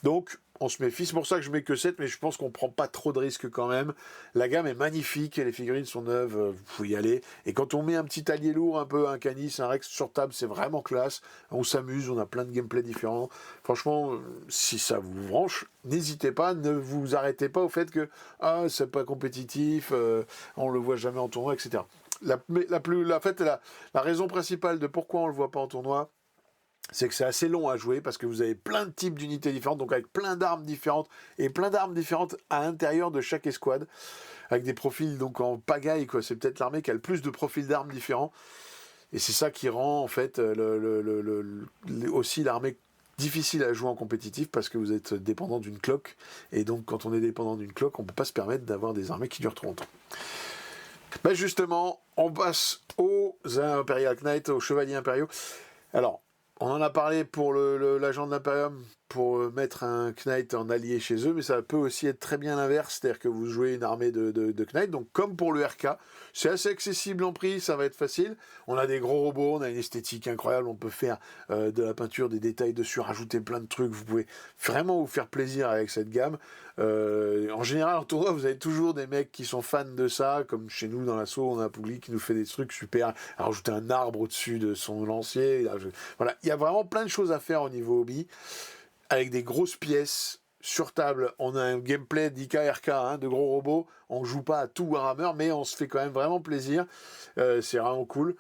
Donc, on se méfie, c'est pour ça que je mets que 7, mais je pense qu'on prend pas trop de risques quand même. La gamme est magnifique, et les figurines sont neuves, vous pouvez y aller. Et quand on met un petit allié lourd, un peu un Canis, un Rex sur table, c'est vraiment classe. On s'amuse, on a plein de gameplay différents. Franchement, si ça vous branche, n'hésitez pas, ne vous arrêtez pas au fait que c'est pas compétitif, on le voit jamais en tournoi, etc. La raison principale de pourquoi on le voit pas en tournoi, c'est que c'est assez long à jouer parce que vous avez plein de types d'unités différentes, donc avec plein d'armes différentes et plein d'armes différentes à l'intérieur de chaque escouade, avec des profils donc en pagaille, quoi. C'est peut-être l'armée qui a le plus de profils d'armes différents, et c'est ça qui rend en fait aussi l'armée difficile à jouer en compétitif parce que vous êtes dépendant d'une cloque, et donc quand on est dépendant d'une cloque, on peut pas se permettre d'avoir des armées qui durent trop longtemps. Ben justement, on passe aux Imperial Knights, aux chevaliers impériaux. Alors, on en a parlé pour l'agent de l'Imperium, pour mettre un Knight en allié chez eux, mais ça peut aussi être très bien l'inverse, c'est-à-dire que vous jouez une armée de Knight, donc comme pour le RK, c'est assez accessible en prix, ça va être facile. On a des gros robots, on a une esthétique incroyable, on peut faire de la peinture, des détails dessus, rajouter plein de trucs, vous pouvez vraiment vous faire plaisir avec cette gamme. En général, en tournoi, vous avez toujours des mecs qui sont fans de ça, comme chez nous dans l'assaut, on a Pougli qui nous fait des trucs super, à rajouter un arbre au-dessus de son lancier. Voilà, il y a vraiment plein de choses à faire au niveau hobby, avec des grosses pièces. Sur table, on a un gameplay d'IK-RK, hein, de gros robots. On ne joue pas à tout Warhammer, mais on se fait quand même vraiment plaisir. C'est vraiment cool.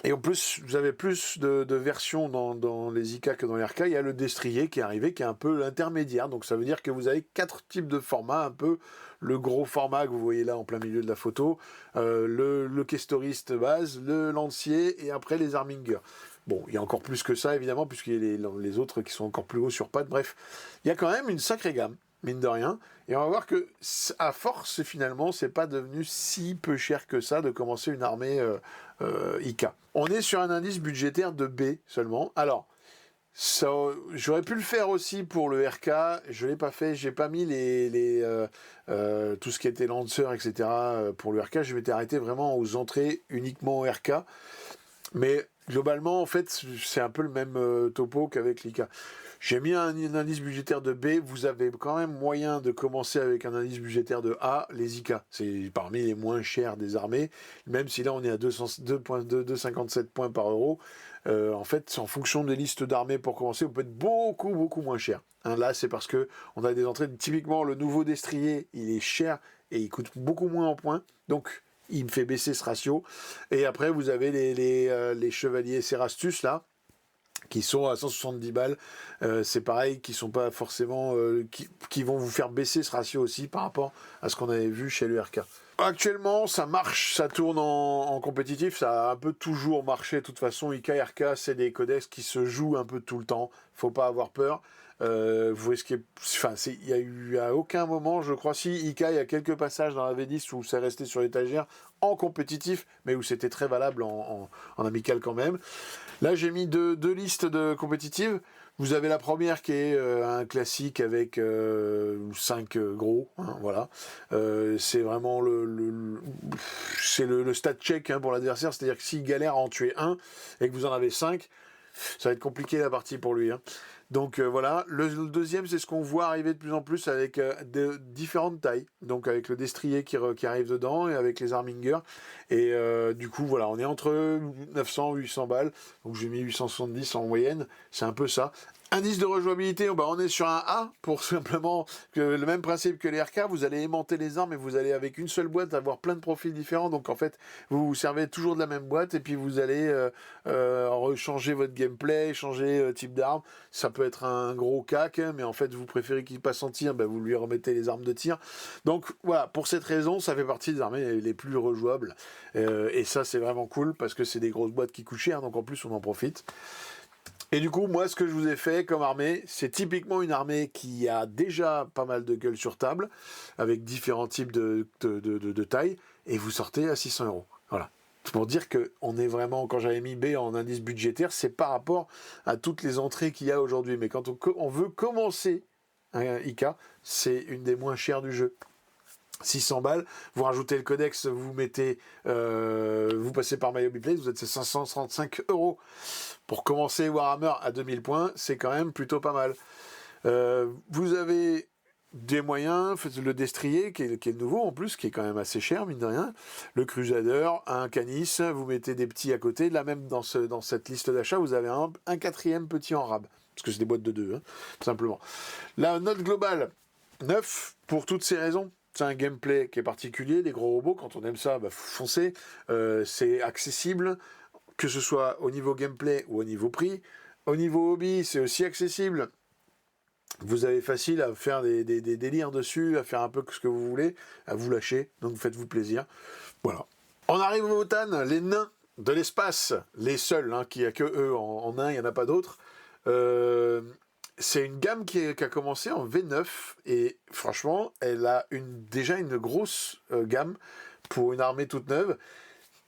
Et en plus, vous avez plus de versions dans les IK que dans les RK. Il y a le destrier qui est arrivé, qui est un peu l'intermédiaire. Donc ça veut dire que vous avez 4 types de formats, un peu le gros format que vous voyez là en plein milieu de la photo, le questoriste base, le lancier et après les armingers. Bon, il y a encore plus que ça évidemment, puisqu'il y a les autres qui sont encore plus hauts sur pattes. Bref, il y a quand même une sacrée gamme, mine de rien. Et on va voir que, à force, finalement, c'est pas devenu si peu cher que ça de commencer une armée IK. On est sur un indice budgétaire de B seulement. Alors, ça, j'aurais pu le faire aussi pour le RK, je l'ai pas fait, j'ai pas mis tout ce qui était lanceur, etc. Pour le RK, je m'étais arrêté vraiment aux entrées uniquement au RK. Mais globalement, en fait, c'est un peu le même topo qu'avec l'IK. J'ai mis un indice budgétaire de B. Vous avez quand même moyen de commencer avec un indice budgétaire de A, les IK. C'est parmi les moins chers des armées. Même si là, on est à 2,57 points par euro. En fait, c'est en fonction des listes d'armées pour commencer. Vous pouvez être beaucoup, beaucoup moins cher. Hein, là, c'est parce que on a des entrées. Typiquement, le nouveau destrier, il est cher et il coûte beaucoup moins en points. Donc, il me fait baisser ce ratio. Et après, vous avez les chevaliers Cerastus, là, qui sont à 170 balles. C'est pareil, qui sont pas forcément... qui vont vous faire baisser ce ratio aussi par rapport à ce qu'on avait vu chez le RK. Actuellement, ça marche, ça tourne en compétitif, ça a un peu toujours marché. De toute façon, IK, RK, c'est des codex qui se jouent un peu tout le temps. Faut pas avoir peur. vous risquez, enfin, il y a eu à aucun moment, je crois, si Ika, il y a quelques passages dans la V10 où c'est resté sur l'étagère en compétitif, mais où c'était très valable en amical quand même. Là, j'ai mis deux listes de compétitives. Vous avez la première qui est un classique avec 5 gros, hein, voilà. C'est vraiment le stat check, hein, pour l'adversaire, c'est-à-dire que s'il galère à en tuer un et que vous en avez 5, ça va être compliqué la partie pour lui, hein. Donc voilà, le deuxième, c'est ce qu'on voit arriver de plus en plus avec de différentes tailles. Donc avec le destrier qui arrive dedans et avec les armingers. Et du coup, voilà, on est entre 900 et 800 balles. Donc j'ai mis 870 en moyenne, c'est un peu ça. Indice de rejouabilité, on est sur un A, pour simplement que le même principe que les RK, vous allez aimanter les armes et vous allez avec une seule boîte avoir plein de profils différents. Donc en fait, vous vous servez toujours de la même boîte et puis vous allez changer votre gameplay, changer type d'arme. Ça peut être un gros cac, mais en fait vous préférez qu'il passe en tir, vous lui remettez les armes de tir. Donc voilà, pour cette raison, ça fait partie des armées les plus rejouables. Et ça c'est vraiment cool parce que c'est des grosses boîtes qui coûtent cher, donc en plus on en profite. Et du coup, moi, ce que je vous ai fait comme armée, c'est typiquement une armée qui a déjà pas mal de gueules sur table, avec différents types de tailles, et vous sortez à 600 €. Voilà. C'est pour dire qu'on est vraiment, quand j'avais mis B en indice budgétaire, c'est par rapport à toutes les entrées qu'il y a aujourd'hui. Mais quand on veut commencer un IK, c'est une des moins chères du jeu. 600 balles, vous rajoutez le codex, vous mettez, vous passez par MyHobbyPlace, vous êtes à 535 €. Pour commencer Warhammer à 2000 points, c'est quand même plutôt pas mal. Vous avez des moyens, le destrier qui est nouveau en plus, qui est quand même assez cher, mine de rien. Le Crusader, un Canis, vous mettez des petits à côté. Là même dans cette liste d'achat, vous avez un quatrième petit en rab, parce que c'est des boîtes de 2, hein, tout simplement. La note globale, 9, pour toutes ces raisons. C'est un gameplay qui est particulier, des gros robots, quand on aime ça, foncez. C'est accessible, que ce soit au niveau gameplay ou au niveau prix. Au niveau hobby, c'est aussi accessible. Vous avez facile à faire des délires dessus, à faire un peu ce que vous voulez, à vous lâcher, donc faites-vous plaisir. Voilà. On arrive aux Votann, les nains de l'espace, les seuls, hein, qui a que eux en nains, il n'y en a pas d'autres. C'est une gamme qui a commencé en V9 et franchement, elle a déjà une grosse gamme pour une armée toute neuve.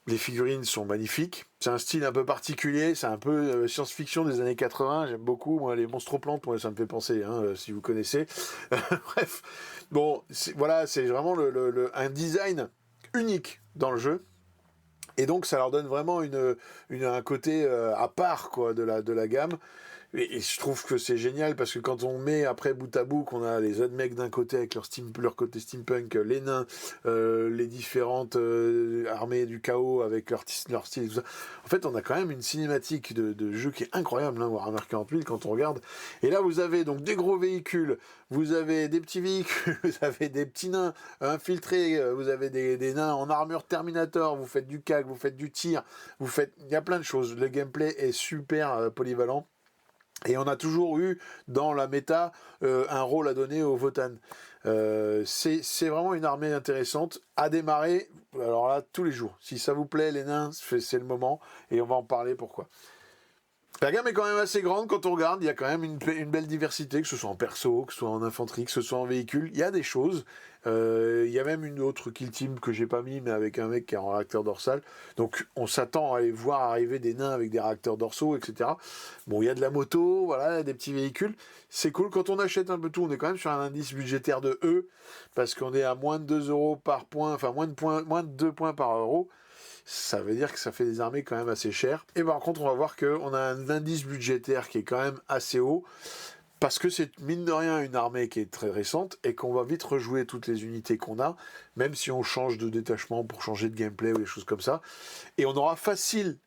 Les figurines sont magnifiques. C'est un style un peu particulier, c'est un peu science-fiction des années 80. J'aime beaucoup. Moi, les monstroplantes, moi, ça me fait penser, hein, si vous connaissez. Bref, bon, voilà, c'est vraiment un design unique dans le jeu. Et donc, ça leur donne vraiment un côté à part, quoi, de la gamme. Et je trouve que c'est génial parce que quand on met après bout à bout qu'on a les autres mecs d'un côté avec leur côté steampunk, les nains, les différentes armées du chaos avec leur style, tout ça. En fait, on a quand même une cinématique de jeu qui est incroyable, hein, Warhammer 40 000 quand on regarde. Et là, vous avez donc des gros véhicules, vous avez des petits véhicules, vous avez des petits nains infiltrés, vous avez des nains en armure Terminator, vous faites du CAG, vous faites du tir, il y a plein de choses. Le gameplay est super polyvalent. Et on a toujours eu dans la méta un rôle à donner aux Votann. C'est vraiment une armée intéressante à démarrer. Alors là, tous les jours. Si ça vous plaît, les nains, c'est le moment. Et on va en parler pourquoi. La gamme est quand même assez grande quand on regarde. Il y a quand même une belle diversité, que ce soit en perso, que ce soit en infanterie, que ce soit en véhicule. Il y a des choses. Il y a même une autre kill team que j'ai pas mis, mais avec un mec qui est en réacteur dorsal. Donc on s'attend à aller voir arriver des nains avec des réacteurs dorsaux, etc. Bon, il y a de la moto, voilà, des petits véhicules. C'est cool. Quand on achète un peu tout, on est quand même sur un indice budgétaire de E, parce qu'on est à moins de 2 € par point, enfin moins de 2 points par euro. Ça veut dire que ça fait des armées quand même assez chères. Et par contre, on va voir qu'on a un indice budgétaire qui est quand même assez haut, parce que c'est mine de rien une armée qui est très récente et qu'on va vite rejouer toutes les unités qu'on a, même si on change de détachement pour changer de gameplay ou des choses comme ça. Et on aura facile,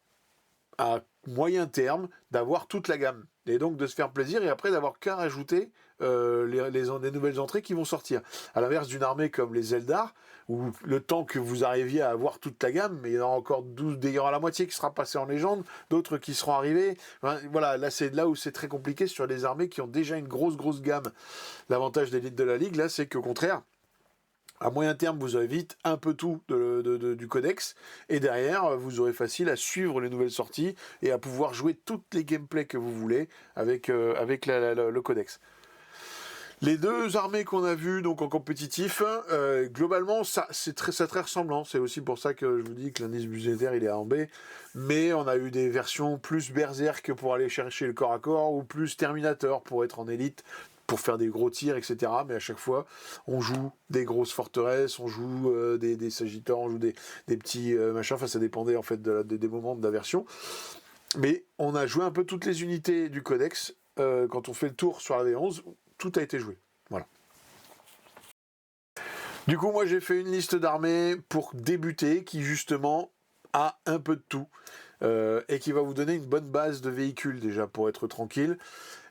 à moyen terme, d'avoir toute la gamme. Et donc de se faire plaisir et après d'avoir qu'à rajouter les nouvelles entrées qui vont sortir. À l'inverse d'une armée comme les Eldar, où le temps que vous arriviez à avoir toute la gamme, mais il y en aura encore 12, il y aura la moitié qui sera passée en légende, d'autres qui seront arrivés. Voilà, là c'est là où c'est très compliqué sur les armées qui ont déjà une grosse gamme. L'avantage des litres de la Ligue, là, c'est qu'au contraire, À moyen terme, vous aurez vite un peu tout du codex, et derrière, vous aurez facile à suivre les nouvelles sorties et à pouvoir jouer toutes les gameplays que vous voulez avec le codex. Les deux armées qu'on a vues donc en compétitif, globalement, c'est très ressemblant. C'est aussi pour ça que je vous dis que l'indice budgétaire il est en B. Mais on a eu des versions plus berserk pour aller chercher le corps à corps ou plus Terminator pour être en élite, pour faire des gros tirs, etc. Mais à chaque fois, on joue des grosses forteresses, on joue des sagittaires, on joue des petits machins. Enfin, ça dépendait en fait des moments de la version. Mais on a joué un peu toutes les unités du codex. Quand on fait le tour sur la V11, tout a été joué. Voilà. Du coup, moi, j'ai fait une liste d'armées pour débuter qui, justement, a un peu de tout. Et qui va vous donner une bonne base de véhicules, déjà, pour être tranquille.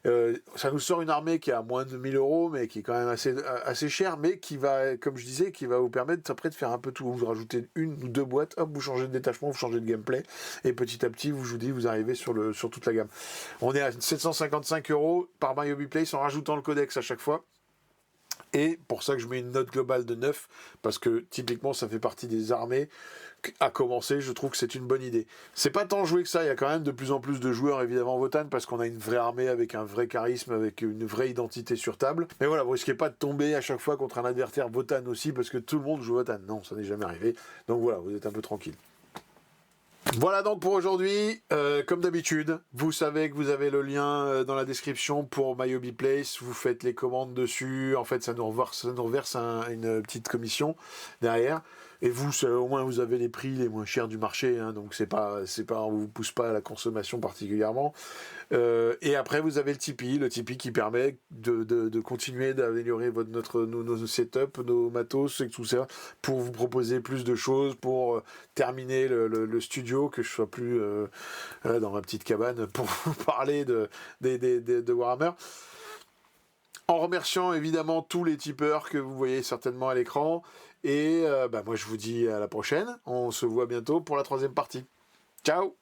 Ça nous sort une armée qui est à moins de 1000 €, mais qui est quand même assez chère, mais qui va, comme je disais, qui va vous permettre après de faire un peu tout. Vous rajoutez une ou deux boîtes, hop, vous changez de détachement, vous changez de gameplay, et petit à petit, vous arrivez sur toute la gamme. On est à 755 € par MyHobby Place en rajoutant le codex à chaque fois. Et pour ça que je mets une note globale de 9, parce que typiquement ça fait partie des armées. À commencer, je trouve que c'est une bonne idée. C'est pas tant joué que ça, il y a quand même de plus en plus de joueurs évidemment Votann, parce qu'on a une vraie armée avec un vrai charisme, avec une vraie identité sur table. Mais voilà, vous risquez pas de tomber à chaque fois contre un adversaire Votann aussi, parce que tout le monde joue Votann. Non, ça n'est jamais arrivé. Donc voilà, vous êtes un peu tranquille. Voilà donc pour aujourd'hui, comme d'habitude, vous savez que vous avez le lien dans la description pour MyHobby Place, vous faites les commandes dessus, en fait ça nous reverse une petite commission derrière, et vous, au moins vous avez les prix les moins chers du marché, hein, donc on vous pousse pas à la consommation particulièrement. Et après vous avez le Tipeee qui permet de continuer d'améliorer nos setups, nos matos et tout ça, pour vous proposer plus de choses, pour terminer le studio, que je sois plus dans ma petite cabane pour vous parler de Warhammer. En remerciant évidemment tous les tipeurs que vous voyez certainement à l'écran. Et moi je vous dis à la prochaine. On se voit bientôt pour la 3e partie. Ciao!